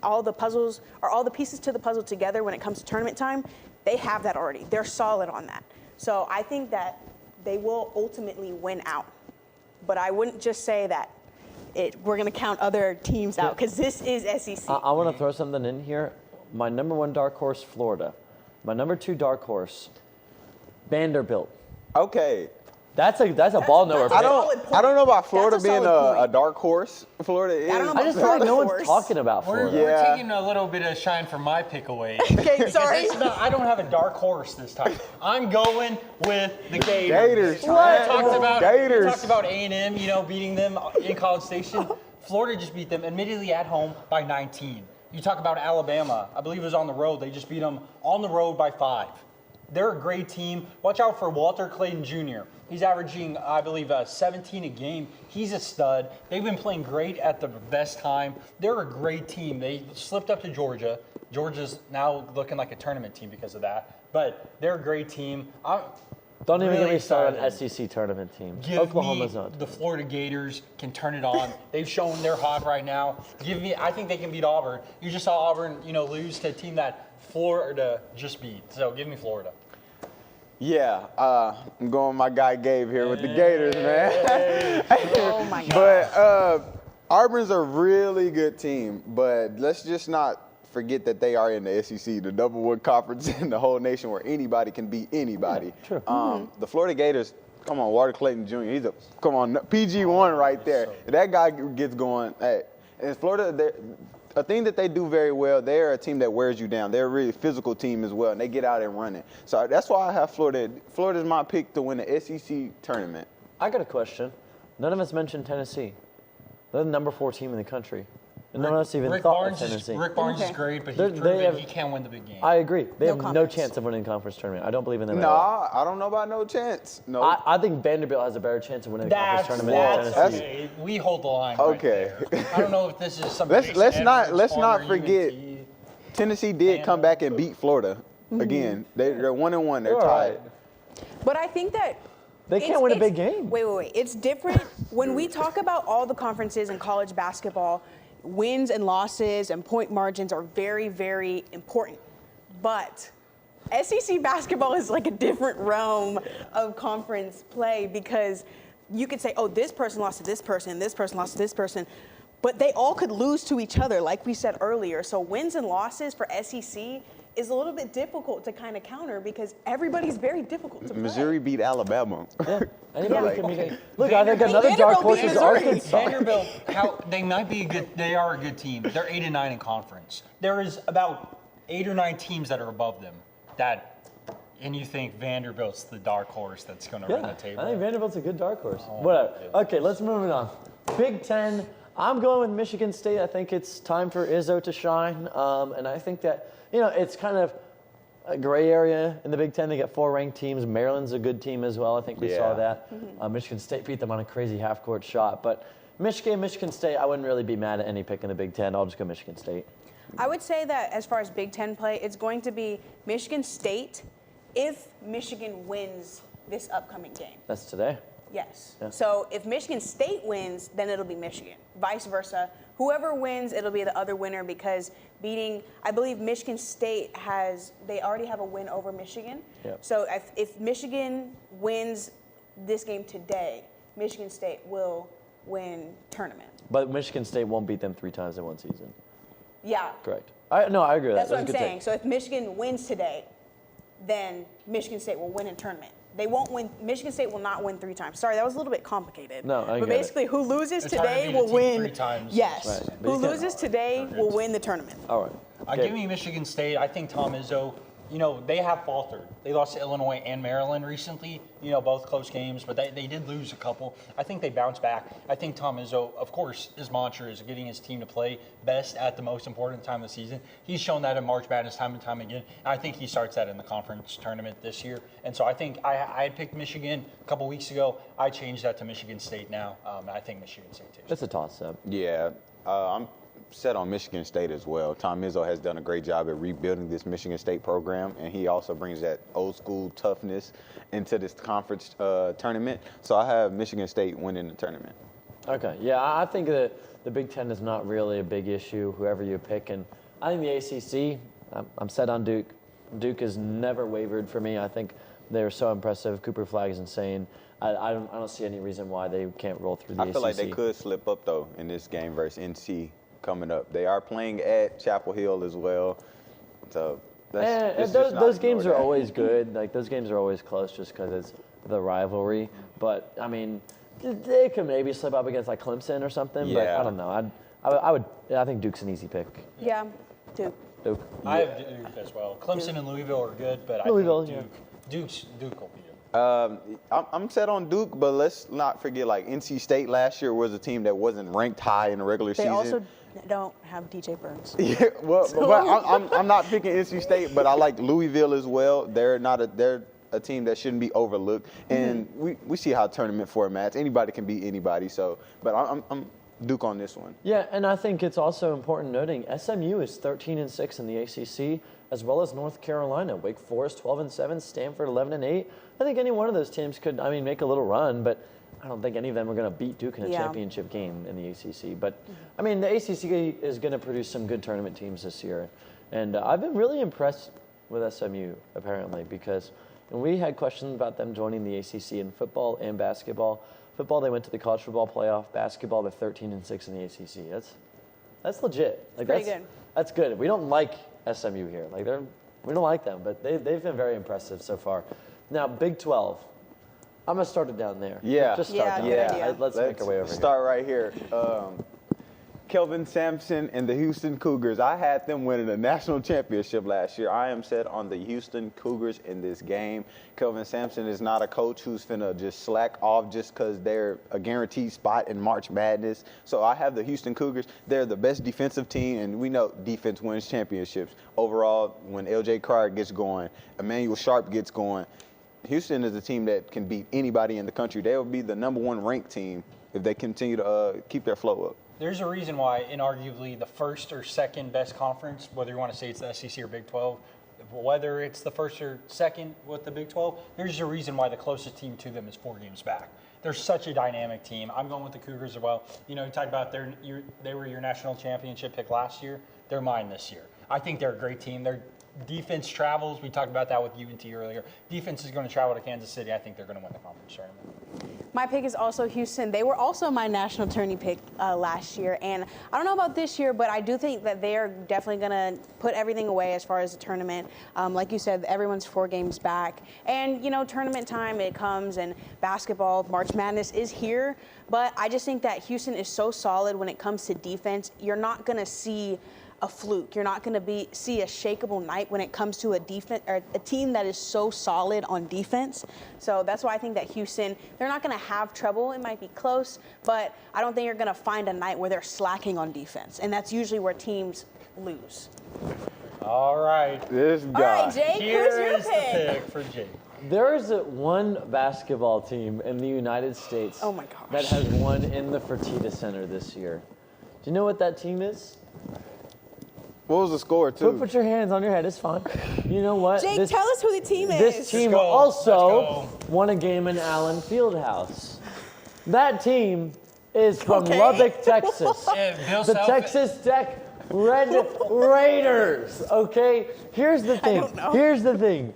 all the puzzles or all the pieces to the puzzle together when it comes to tournament time, they have that already. They're solid on that. So I think that they will ultimately win out. But I wouldn't just say that we're going to count other teams out because this is SEC. I want to throw something in here. My number one dark horse, Florida. My number two dark horse, Vanderbilt. Okay. That's a ball knower. I don't know about Florida being a dark horse. Florida is. I just feel like no one's talking about Florida. We're taking a little bit of shine from my pick away. Okay, sorry. I don't have a dark horse this time. I'm going with the Gators. Gators. We talked about Gators. A&M, beating them in College Station. Florida just beat them, admittedly at home, by 19. You talk about Alabama. I believe it was on the road. They just beat them on the road by 5. They're a great team. Watch out for Walter Clayton Jr. He's averaging, I believe, 17 a game. He's a stud. They've been playing great at the best time. They're a great team. They slipped up to Georgia. Georgia's now looking like a tournament team because of that. But they're a great team. Don't even get me started on SEC tournament team. Oklahoma's not. The Florida Gators can turn it on. They've shown they're hot right now. I think they can beat Auburn. You just saw Auburn, lose to a team that Florida just beat. So give me Florida. Yeah, I'm going with my guy Gabe here with the Gators, man. Oh my God. But Auburn's a really good team, but let's just not forget that they are in the SEC, the number one conference in the whole nation where anybody can beat anybody. Yeah, true. The Florida Gators, come on, Walter Clayton Jr., he's PG1 right there. That guy gets going. And Florida, a thing that they do very well, they're a team that wears you down. They're a really physical team as well, and they get out and run it. So that's why I have Florida. Florida's my pick to win the SEC tournament. I got a question. None of us mentioned Tennessee. They're the number 4 team in the country. And none of us even thought of Tennessee. Rick Barnes is great, but he's proven he can't win the big game. I agree. They have no chance of winning the conference tournament. I don't believe in them at all. I don't know about no chance. No. I think Vanderbilt has a better chance of winning the conference tournament than Tennessee. We hold the line. Okay. Right there. I don't know if this is some. Let's not forget. Tennessee did come back and beat Florida again. They're 1-1. They're tied. But I think that They can't win a big game. Wait. It's different. When we talk about all the conferences in college basketball, wins and losses and point margins are very, very important. But SEC basketball is like a different realm of conference play because you could say, oh, this person lost to this person, this person lost to this person, but they all could lose to each other, like we said earlier. So wins and losses for SEC is a little bit difficult to kind of counter because everybody's very difficult to play. Missouri beat Alabama. Yeah. Anybody can Okay. beat it. Look, I think another dark horse is Arkansas. Vanderbilt, they might be they are a good team. They're 8-9 in conference. There is about 8 or 9 teams that are above them and you think Vanderbilt's the dark horse that's going to run the table. I think Vanderbilt's a good dark horse. Whatever. Okay, let's move it on. Big Ten. I'm going with Michigan State. I think it's time for Izzo to shine. And I think that, it's kind of a gray area in the Big Ten. They got 4 ranked teams. Maryland's a good team as well. I think we saw that. Michigan State beat them on a crazy half-court shot. But Michigan State, I wouldn't really be mad at any pick in the Big Ten. I'll just go Michigan State. I would say that as far as Big Ten play, it's going to be Michigan State if Michigan wins this upcoming game. That's today. Yes. Yeah. So if Michigan State wins, then it'll be Michigan. Vice versa. Whoever wins, it'll be the other winner because I believe Michigan State they already have a win over Michigan. Yep. So if Michigan wins this game today, Michigan State will win tournament. But Michigan State won't beat them 3 times in one season. Yeah. Correct. I agree with That's that. what I'm saying. So if Michigan wins today, then Michigan State will win in tournament. They won't win. Michigan State will not win 3 times. Sorry, that was a little bit complicated. No, I But get basically, who loses It's hard to today beat a will team win. 3 times. Yes. Right. Who loses today will win the tournament. All right. Give me Michigan State. I think Tom Izzo, they have faltered. They lost to Illinois and Maryland recently, both close games, but they did lose a couple. I think they bounced back. I think Tom Izzo, of course, his mantra is getting his team to play best at the most important time of the season. He's shown that in March Madness time and time again. And I think he starts that in the conference tournament this year. And so I think I had picked Michigan a couple weeks ago. I changed that to Michigan State now. I think Michigan State takes it. That's a toss-up. Yeah, I'm set on Michigan State as well. Tom Izzo has done a great job at rebuilding this Michigan State program, and he also brings that old school toughness into this conference tournament. So I have Michigan State winning the tournament. Okay, yeah, I think that the Big Ten is not really a big issue, whoever you pick. And I think the ACC, I'm set on Duke. Duke has never wavered for me. I think they're so impressive. Cooper Flag is insane. I don't see any reason why they can't roll through the ACC. I feel like they could slip up, though, in this game versus NC coming up. They are playing at Chapel Hill as well. So those games are always good. Like, those games are always close just because it's the rivalry. But, I mean, they could maybe slip up against, like, Clemson or something. Yeah. But I don't know. I think Duke's an easy pick. Yeah, Duke. I have Duke as well. Clemson and Louisville are good, but Louisville, I think Duke will beat them. I'm set on Duke, but let's not forget, like, NC State last year was a team that wasn't ranked high in the regular season. They also don't have DJ Burns. Yeah, well, I'm not picking NC State, but I like Louisville as well. They're a team that shouldn't be overlooked, and we see how tournament formats. Anybody can beat anybody. So, but I'm Duke on this one. Yeah, and I think it's also important noting SMU is 13-6 in the ACC, as well as North Carolina, Wake Forest 12-7, Stanford 11-8. I think any one of those teams could, make a little run, but I don't think any of them are going to beat Duke in a championship game in the ACC. But, the ACC is going to produce some good tournament teams this year. And I've been really impressed with SMU, apparently, because we had questions about them joining the ACC in football and basketball. Football, they went to the college football playoff. Basketball, they're 13-6 in the ACC. That's legit. Like, pretty good. That's good. We don't like SMU here. Like, we don't like them, but they've been very impressive so far. Now, Big 12. I'm going to start it down there. Yeah. Just start down there. Let's make our way over here. Start right here. Kelvin Sampson and the Houston Cougars. I had them winning a national championship last year. I am set on the Houston Cougars in this game. Kelvin Sampson is not a coach who's finna just slack off just because they're a guaranteed spot in March Madness. So I have the Houston Cougars. They're the best defensive team, and we know defense wins championships. Overall, when L.J. Cryer gets going, Emmanuel Sharp gets going, Houston is a team that can beat anybody in the country. They will be the #1 ranked team if they continue to keep their flow up. There's a reason why, inarguably, the first or second best conference, whether you want to say it's the SEC or Big 12, whether it's the first or second with the Big 12, there's a reason why the closest team to them is 4 games back. They're such a dynamic team. I'm going with the Cougars as well. You know, you talked about they were your national championship pick last year. They're mine this year. I think they're a great team. Their defense travels. We talked about that with UNT earlier. Defense is going to travel to Kansas City. I think they're going to win the conference tournament. My pick is also Houston. They were also my national tourney pick last year. And I don't know about this year, but I do think that they are definitely going to put everything away as far as the tournament. Like you said, everyone's 4 games back. And, you know, tournament time, it comes, and basketball, March Madness is here. But I just think that Houston is so solid when it comes to defense. You're not going to see a fluke. You're not going to see a shakeable night when it comes to a defense or a team that is so solid on defense. So that's why I think that Houston, they're not going to have trouble. It might be close, but I don't think you're going to find a night where they're slacking on defense, and that's usually where teams lose. All right. This guy. All right, Jake, who's your Here's the pick? pick for Jake. There is one basketball team in the United States Oh my gosh. that has won in the Fertitta Center this year. Do you know what that team is? What was the score, too? Put your hands on your head. It's fine. You know what? Jake, tell us who the team is. This team go. also won a game in Allen Fieldhouse. That team is from Okay. Lubbock, Texas. Yeah, Bill The Self- Texas Tech Red Raiders. Okay? Here's the thing. don't know. Here's the thing.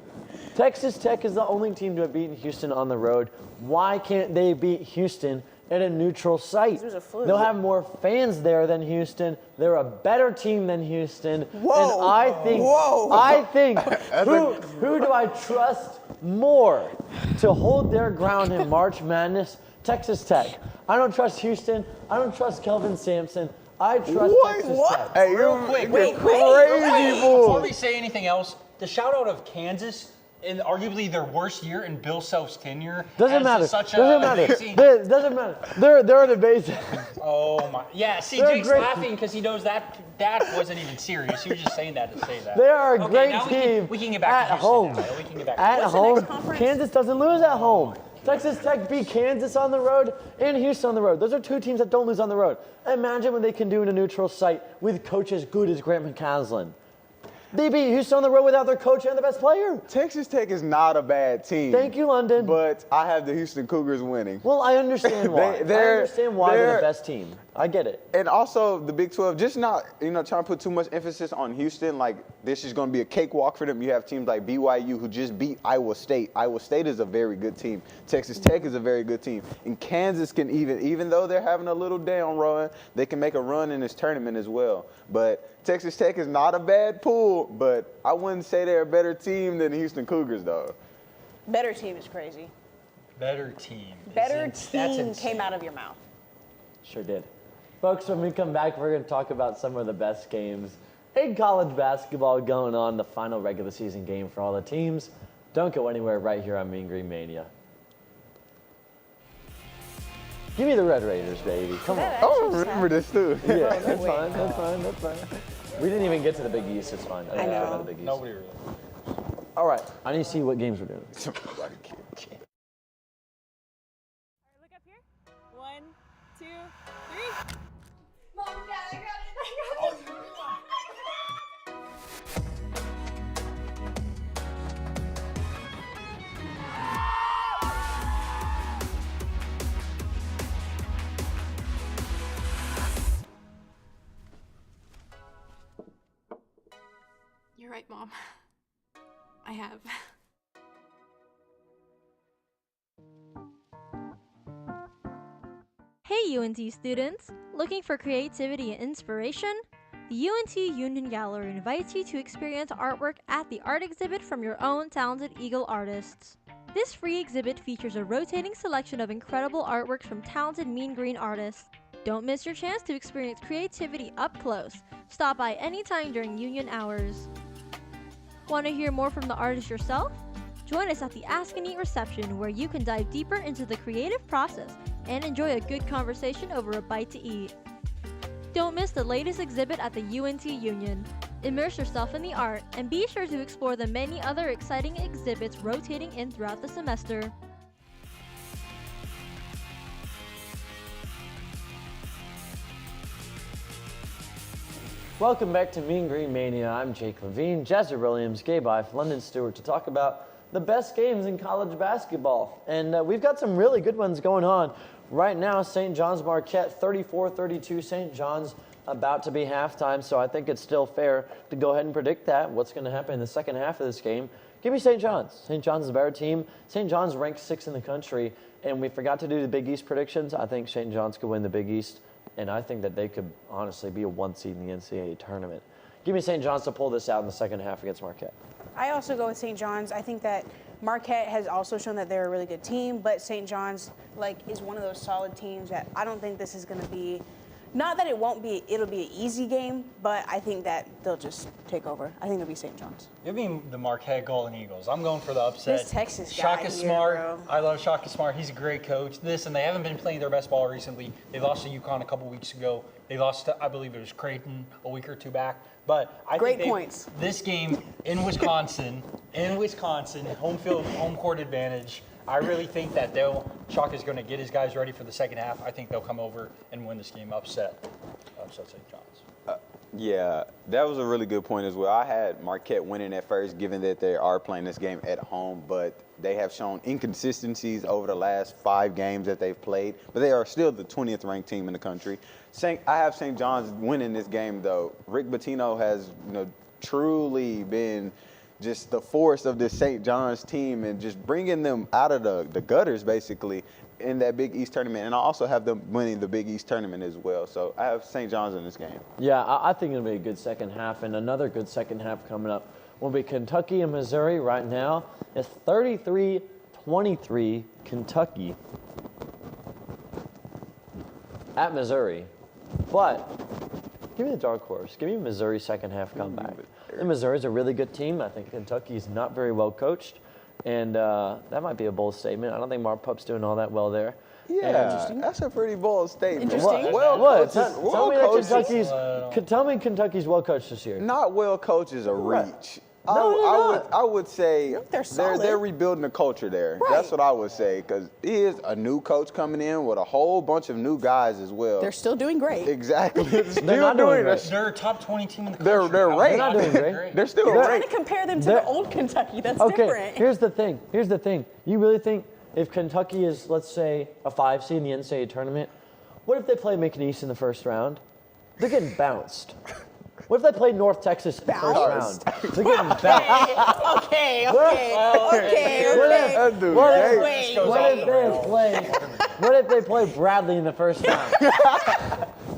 Texas Tech is the only team to have beaten Houston on the road. Why can't they beat Houston at a neutral site? There's a fluke. They'll have more fans there than Houston. They're a better team than Houston. Whoa. And I think who do I trust more to hold their ground in March Madness? Texas Tech. I don't trust Houston. I don't trust Kelvin Sampson. I trust Texas Tech. Hey, Real quick, you're wait, crazy, Before fool. we say anything else, the shout out of Kansas in arguably their worst year in Bill Self's tenure. Doesn't as matter. Such Doesn't a matter. amazing- Doesn't matter. They're an amazing. Oh my! Yeah. See, They're Jake's great. laughing because he knows that wasn't even serious. He was just saying that to say that. They are a Okay, great now team. We can get back to at Houston home. now. We can get back. At What's the home, next conference? Kansas doesn't lose at home. Texas Tech beat Kansas on the road and Houston on the road. Those are 2 teams that don't lose on the road. Imagine what they can do in a neutral site with coach as good as Grant McCaslin. They beat Houston on the road without their coach and the best player. Texas Tech is not a bad team. Thank you, London. But I have the Houston Cougars winning. Well, I understand why. They're- I understand why they're the they're- best team. I get it. And also the Big 12, just not, trying to put too much emphasis on Houston. Like, this is going to be a cakewalk for them. You have teams like BYU who just beat Iowa State. Iowa State is a very good team. Texas Tech is a very good team. And Kansas can even though they're having a little down run, they can make a run in this tournament as well. But Texas Tech is not a bad pool, but I wouldn't say they're a better team than the Houston Cougars, though. Better team is crazy. Better team. Better That's team insane. came out of your mouth. Sure did. Folks, when we come back, we're going to talk about some of the best games in college basketball going on, the final regular season game for all the teams. Don't go anywhere right here on Mean Green Mania. Give me the Red Raiders, baby. Come on. Oh, remember this, too. Yeah, that's fine. That's fine. That's fine. We didn't even get to the Big East. It's fine. I know. About the Big East. Nobody really. All right. I need to see what games we're doing. Look up here. 1, 2, 3. Mom, Dad, I got it. You're right, Mom. I have. Hey UNT students! Looking for creativity and inspiration? The UNT Union Gallery invites you to experience artwork at the art exhibit from your own talented Eagle artists. This free exhibit features a rotating selection of incredible artworks from talented Mean Green artists. Don't miss your chance to experience creativity up close. Stop by anytime during union hours. Want to hear more from the artist yourself? Join us at the Ask and Eat reception, where you can dive deeper into the creative process and enjoy a good conversation over a bite to eat. Don't miss the latest exhibit at the UNT Union. Immerse yourself in the art and be sure to explore the many other exciting exhibits rotating in throughout the semester. Welcome back to Mean Green Mania. I'm Jake Levine, Jazzer Williams, Gabe Ife, London Stewart to talk about the best games in college basketball. And we've got some really good ones going on right now. St. John's Marquette 34-32. St. John's about to be halftime, so I think it's still fair to go ahead and predict that. What's going to happen in the second half of this game? Give me St. John's. St. John's is a better team. St. John's ranked 6th in the country, and we forgot to do the Big East predictions. I think St. John's could win the Big East, and I think that they could honestly be a 1 seed in the NCAA tournament. Give me St. John's to pull this out in the second half against Marquette. I also go with St. John's. I think that Marquette has also shown that they're a really good team, but St. John's is one of those solid teams that I don't think this is going to be. Not that it'll be an easy game, but I think that they'll just take over. I think it'll be St. John's. Give me the Marquette Golden Eagles. I'm going for the upset. This Texas guy Shaka here, Smart. bro. I love Shaka Smart. He's a great coach. And they haven't been playing their best ball recently. They lost to UConn a couple weeks ago. They lost to, I believe it was Creighton a week or two back. But I Great think points. This game in Wisconsin, home field, home court advantage. I really think that Shaka's going to get his guys ready for the second half. I think they'll come over and win this game upset St. John's. Yeah, that was a really good point as well. I had Marquette winning at first, given that they are playing this game at home, but they have shown inconsistencies over the last 5 games that they've played. But they are still the 20th ranked team in the country. I have St. John's winning this game, though. Rick Pitino has, truly been just the force of this St. John's team and just bringing them out of the gutters, basically, in that Big East tournament. And I also have them winning the Big East tournament as well. So I have St. John's in this game. Yeah, I think it'll be a good second half, and another good second half coming up will be Kentucky and Missouri. Right now, it's 33-23 Kentucky at Missouri. But give me the dark horse. Give me Missouri second half comeback. And Missouri's a really good team. I think Kentucky's not very well coached. And that might be a bold statement. I don't think Mark Pup's doing all that well there. Yeah, that's a pretty bold statement. Interesting. What? Tell me Kentucky's well coached this year. Not well coached is a reach. No, I would say they're rebuilding the culture there. Right. That's what I would say, because he is a new coach coming in with a whole bunch of new guys as well. They're still doing great. Exactly. They're not doing great. They're a top 20 team in the country. They're ranked. They're not doing great. They're still You're trying ranked. to compare them to the old Kentucky. That's Okay, different. here's the thing. You really think if Kentucky is, let's say, a 5 seed in the NCAA tournament, what if they play McNeese in the first round? They're getting bounced. What if they played North Texas in the first round? They're getting bounced. Okay. What if they play Bradley in the first round?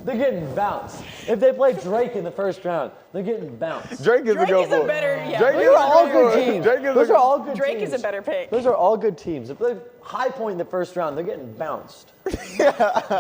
They're getting bounced. If they play Drake in the first round, they're getting bounced. Drake is a better. Yeah, Drake Those are all good teams. Those are all good Drake teams. is a better pick. Those are all good teams. If they High Point in the first round, they're getting bounced. You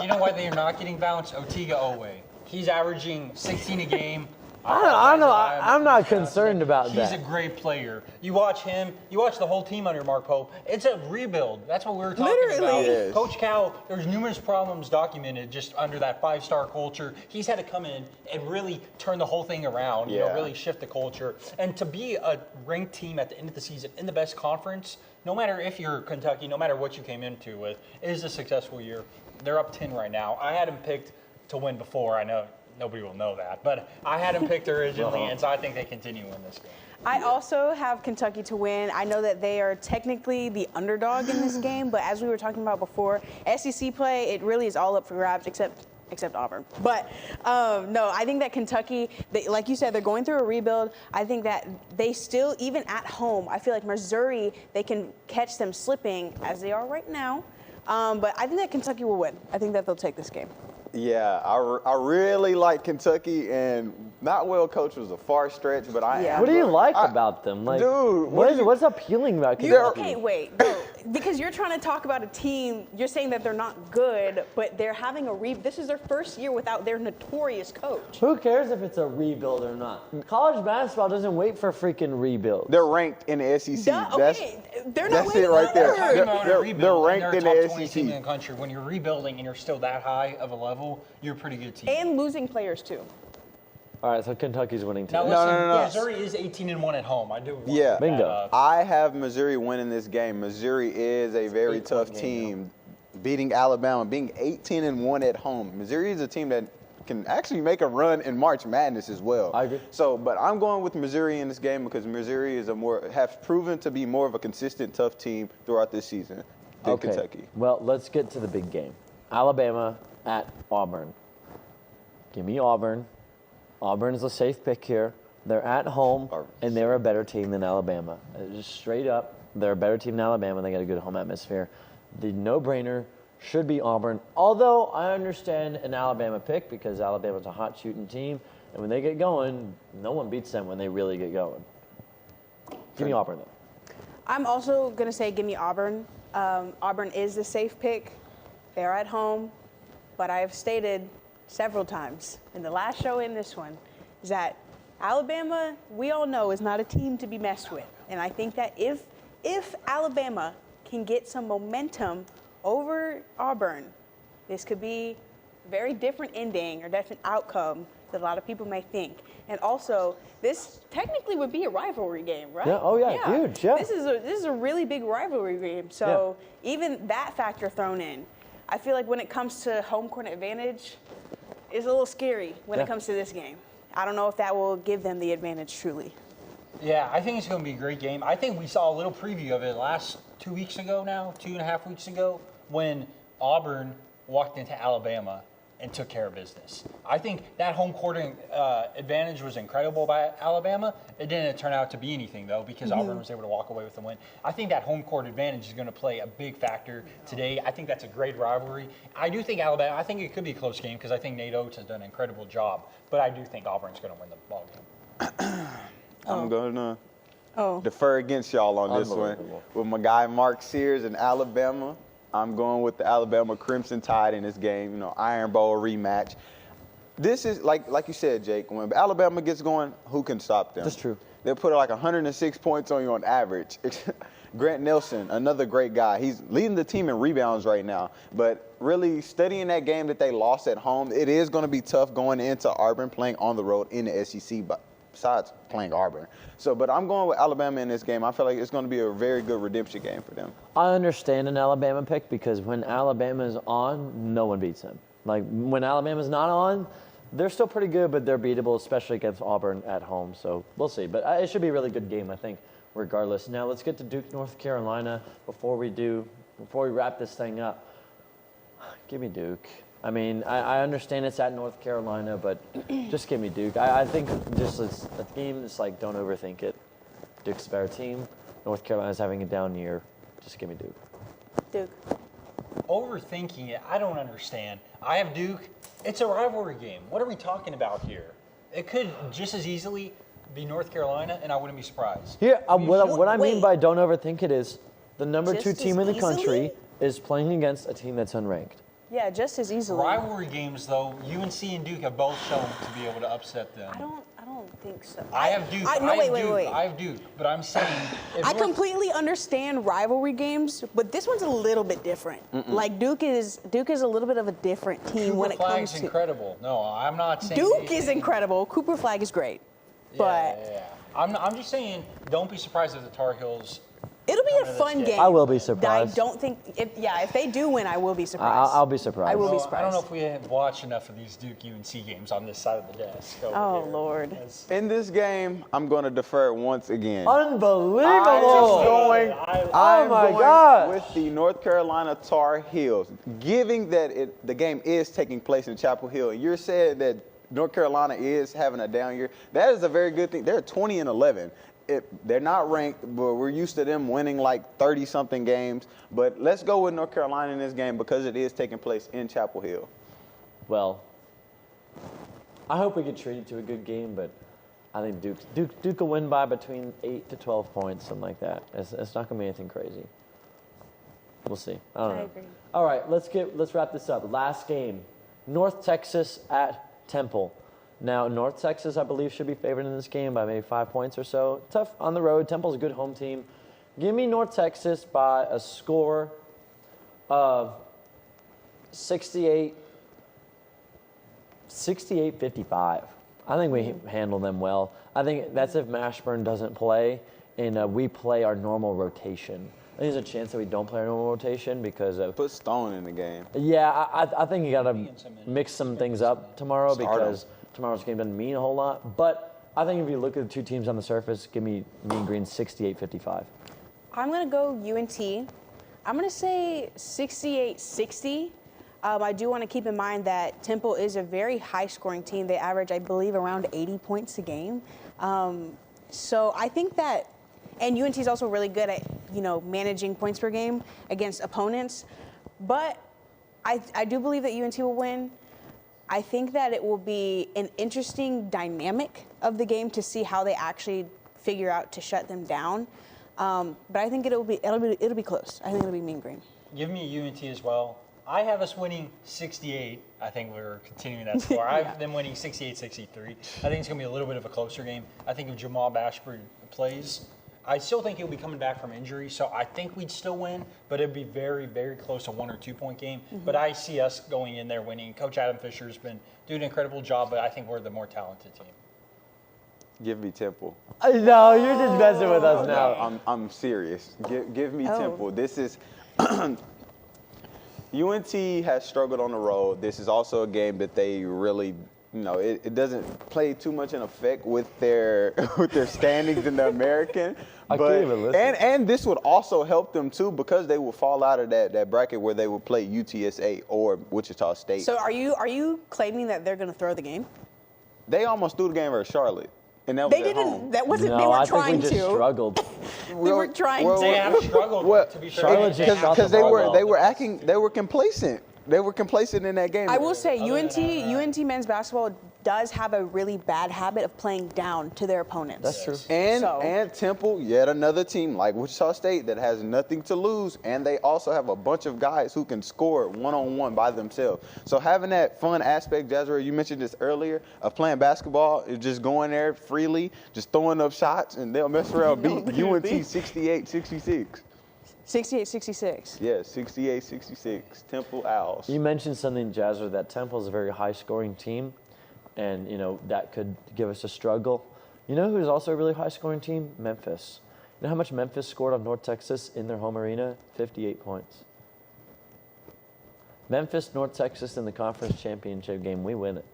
know why they're not getting bounced? Otiga Owe. He's averaging 16 a game. I'm not concerned about that. He's a great player. You watch him, you watch the whole team under Mark Pope. It's a rebuild. That's what we were talking about. Yes. Coach Cal, there's numerous problems documented just under that 5-star culture. He's had to come in and really turn the whole thing around, really shift the culture. And to be a ranked team at the end of the season in the best conference, no matter if you're Kentucky, no matter what you came into with, it is a successful year. They're up 10 right now. I had them picked to win before. I know nobody will know that, but I had them picked originally, and so I think they continue in this game. I also have Kentucky to win. I know that they are technically the underdog in this game, but as we were talking about before, SEC play, it really is all up for grabs, except Auburn. But no, I think that Kentucky, like you said, they're going through a rebuild. I think that they still, even at home, I feel like Missouri, they can catch them slipping as they are right now. But I think that Kentucky will win. I think that they'll take this game. Yeah, I really like Kentucky, and not well coached was a far stretch, but What do you like about them? Like, dude, what's appealing about Kentucky? Okay, wait, no, because you're trying to talk about a team. You're saying that they're not good, but they're having this is their first year without their notorious coach. Who cares if it's a rebuild or not? College basketball doesn't wait for freaking rebuilds. They're ranked in the SEC. They're not that's it right there. They're ranked in the top 20 SEC. team in the country. When you're rebuilding and you're still that high of a level, you're a pretty good team. And losing players too. All right, so Kentucky's winning too. Now listen, Missouri is 18-1 at home. I do. Bingo. I have Missouri winning this game. Missouri is a very tough team, beating Alabama, being 18-1 at home. Missouri is a team that can actually make a run in March Madness as well. I agree. So, but I'm going with Missouri in this game because Missouri has proven to be more of a consistent, tough team throughout this season than Kentucky. Well, let's get to the big game. Alabama at Auburn. Give me Auburn. Auburn is a safe pick here. They're at home, and they're a better team than Alabama. Just straight up, they're a better team than Alabama. They got a good home atmosphere. The no-brainer should be Auburn, although I understand an Alabama pick because Alabama's a hot shooting team, and when they get going, no one beats them when they really get going. Give me Auburn, though. I'm also going to say give me Auburn. Auburn is the safe pick. They're at home, but I have stated several times in the last show and this one is that Alabama, we all know, is not a team to be messed with. And I think that if Alabama can get some momentum over Auburn, this could be a very different ending or different outcome that a lot of people may think. And also, this technically would be a rivalry game, right? Yeah. Oh yeah, huge. Yeah. This is a really big rivalry game. So even that factor thrown in, I feel like when it comes to home court advantage, it's a little scary when it comes to this game. I don't know if that will give them the advantage truly. Yeah, I think it's going to be a great game. I think we saw a little preview of it last 2 weeks ago now, 2.5 weeks ago, when Auburn walked into Alabama and took care of business. I think that home court advantage was incredible by Alabama. It didn't turn out to be anything, though, because Auburn was able to walk away with the win. I think that home court advantage is going to play a big factor today. I think that's a great rivalry. I do think Alabama, I think it could be a close game because I think Nate Oates has done an incredible job, but I do think Auburn's going to win the ball game. I'm going to defer against y'all on this one. With my guy Mark Sears in Alabama, I'm going with the Alabama Crimson Tide in this game. You know, Iron Bowl rematch. This is, like you said, Jake, when Alabama gets going, who can stop them? That's true. They'll put like 106 points on you on average. Grant Nelson, another great guy. He's leading the team in rebounds right now. But really studying that game that they lost at home, it is going to be tough going into Auburn playing on the road in the SEC, but besides playing Auburn. So, but I'm going with Alabama in this game. I feel like it's going to be a very good redemption game for them. I understand an Alabama pick because when Alabama's on, no one beats them. Like when Alabama's not on, they're still pretty good, but they're beatable, especially against Auburn at home. So we'll see. But it should be a really good game, I think, regardless. Now let's get to Duke, North Carolina. Before we wrap this thing up, give me Duke. I mean, I understand it's at North Carolina, but just give me Duke. I think just as a game, it's like don't overthink it. Duke's a better team. North Carolina's having a down year. Just give me Duke. Duke. Overthinking it, I don't understand. I have Duke. It's a rivalry game. What are we talking about here? It could just as easily be North Carolina, and I wouldn't be surprised. Here, what I mean by don't overthink it is the number 2 team in the country is playing against a team that's unranked. Yeah, just as easily. Rivalry games, though, UNC and Duke have both shown to be able to upset them. I don't think so. I have Duke. Wait. I have Duke, but I'm saying. I completely understand rivalry games, but this one's a little bit different. Like Duke is a little bit of a different team when it comes to. Flag's incredible. No, I'm not saying. Duke is incredible. Cooper Flag is great, but yeah. I'm just saying, don't be surprised if the Tar Heels. It'll be a fun game. I will be surprised. I don't think, if they do win, I will be surprised. I'll be surprised. I will be surprised. I don't know if we have watched enough of these Duke UNC games on this side of the desk. Oh, Lord. In this game, I'm going to defer once again. Unbelievable. I'm going with the North Carolina Tar Heels, given that the game is taking place in Chapel Hill. And you're saying that North Carolina is having a down year. That is a very good thing. They're 20-11. They're not ranked, but we're used to them winning like 30-something games. But let's go with North Carolina in this game because it is taking place in Chapel Hill. Well, I hope we get treated to a good game, but I think Duke will win by between 8 to 12 points, something like that. It's not going to be anything crazy. We'll see. I don't know. agree. All right, let's wrap this up. Last game, North Texas at Temple. Now, North Texas, I believe, should be favored in this game by maybe 5 points or so. Tough on the road. Temple's a good home team. Give me North Texas by a score of 68-55. I think we handle them well. I think that's if Mashburn doesn't play and we play our normal rotation. I think there's a chance that we don't play our normal rotation because of. Put Stone in the game. Yeah, I think you got to mix some things up tomorrow Start 'em. because tomorrow's game doesn't mean a whole lot. But I think if you look at the two teams on the surface, give me Mean Green 68-55. I'm going to go UNT. I'm going to say 68-60. I do want to keep in mind that Temple is a very high-scoring team. They average, I believe, around 80 points a game. So I think that, and UNT is also really good at, managing points per game against opponents. But I do believe that UNT will win. I think that it will be an interesting dynamic of the game to see how they actually figure out to shut them down. But I think it'll be close. I think it'll be Mean Green. Give me UNT as well. I have us winning 68. I think we're continuing that score. I have them winning 68-63. I think it's going to be a little bit of a closer game. I think if Jamal Bashford plays, I still think he'll be coming back from injury, so I think we'd still win, but it'd be very, very close to 1 or 2 point game. But I see us going in there winning. Coach Adam Fisher's been doing an incredible job, but I think we're the more talented team. Give me Temple. No, you're just messing with us now. I'm serious. Give me Temple. This is UNT has struggled on the road. This is also a game that they really, it doesn't play too much in effect with their standings in the American. And this would also help them too because they will fall out of that bracket where they will play UTSA or Wichita State. So are you claiming that they're going to throw the game? They almost threw the game versus Charlotte. And that was They at didn't. home. That wasn't. No, They were I trying think we just to. struggled. They were trying to. They have struggled, to be fair. Charlotte just shot the Because they ball well. they were complacent. They were complacent in that game. I will say UNT men's basketball does have a really bad habit of playing down to their opponents. That's true. And Temple, yet another team like Wichita State that has nothing to lose, and they also have a bunch of guys who can score one-on-one by themselves. So having that fun aspect, Jazra, you mentioned this earlier, of playing basketball, is just going there freely, just throwing up shots, and they'll mess around beat UNT 68-66. 68-66. Yeah, 68-66. Temple Owls. You mentioned something, Jazzer, that Temple is a very high-scoring team, and that could give us a struggle. You know who's also a really high-scoring team? Memphis. You know how much Memphis scored on North Texas in their home arena? 58 points. Memphis, North Texas in the conference championship game, we win it.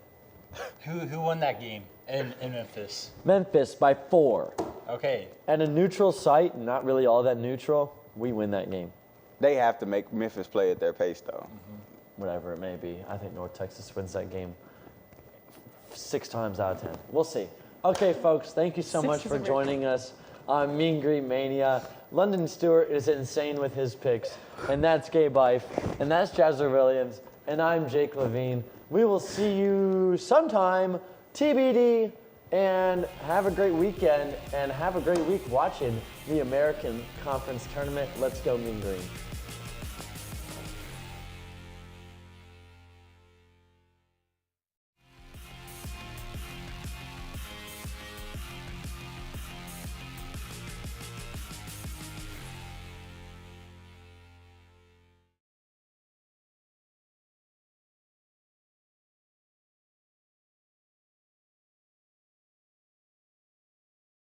Who won that game in Memphis? Memphis by 4. Okay. At a neutral site, not really all that neutral, we win that game. They have to make Memphis play at their pace, though. Whatever it may be. I think North Texas wins that game 6 times out of 10. We'll see. Okay, folks, thank you so much for joining us on Mean Green Mania. London Stewart is insane with his picks, and that's Gabe Ife, and that's Jazzer Williams, and I'm Jake Levine. We will see you sometime, TBD, and have a great weekend, and have a great week watching the American Conference Tournament. Let's go Mean Green.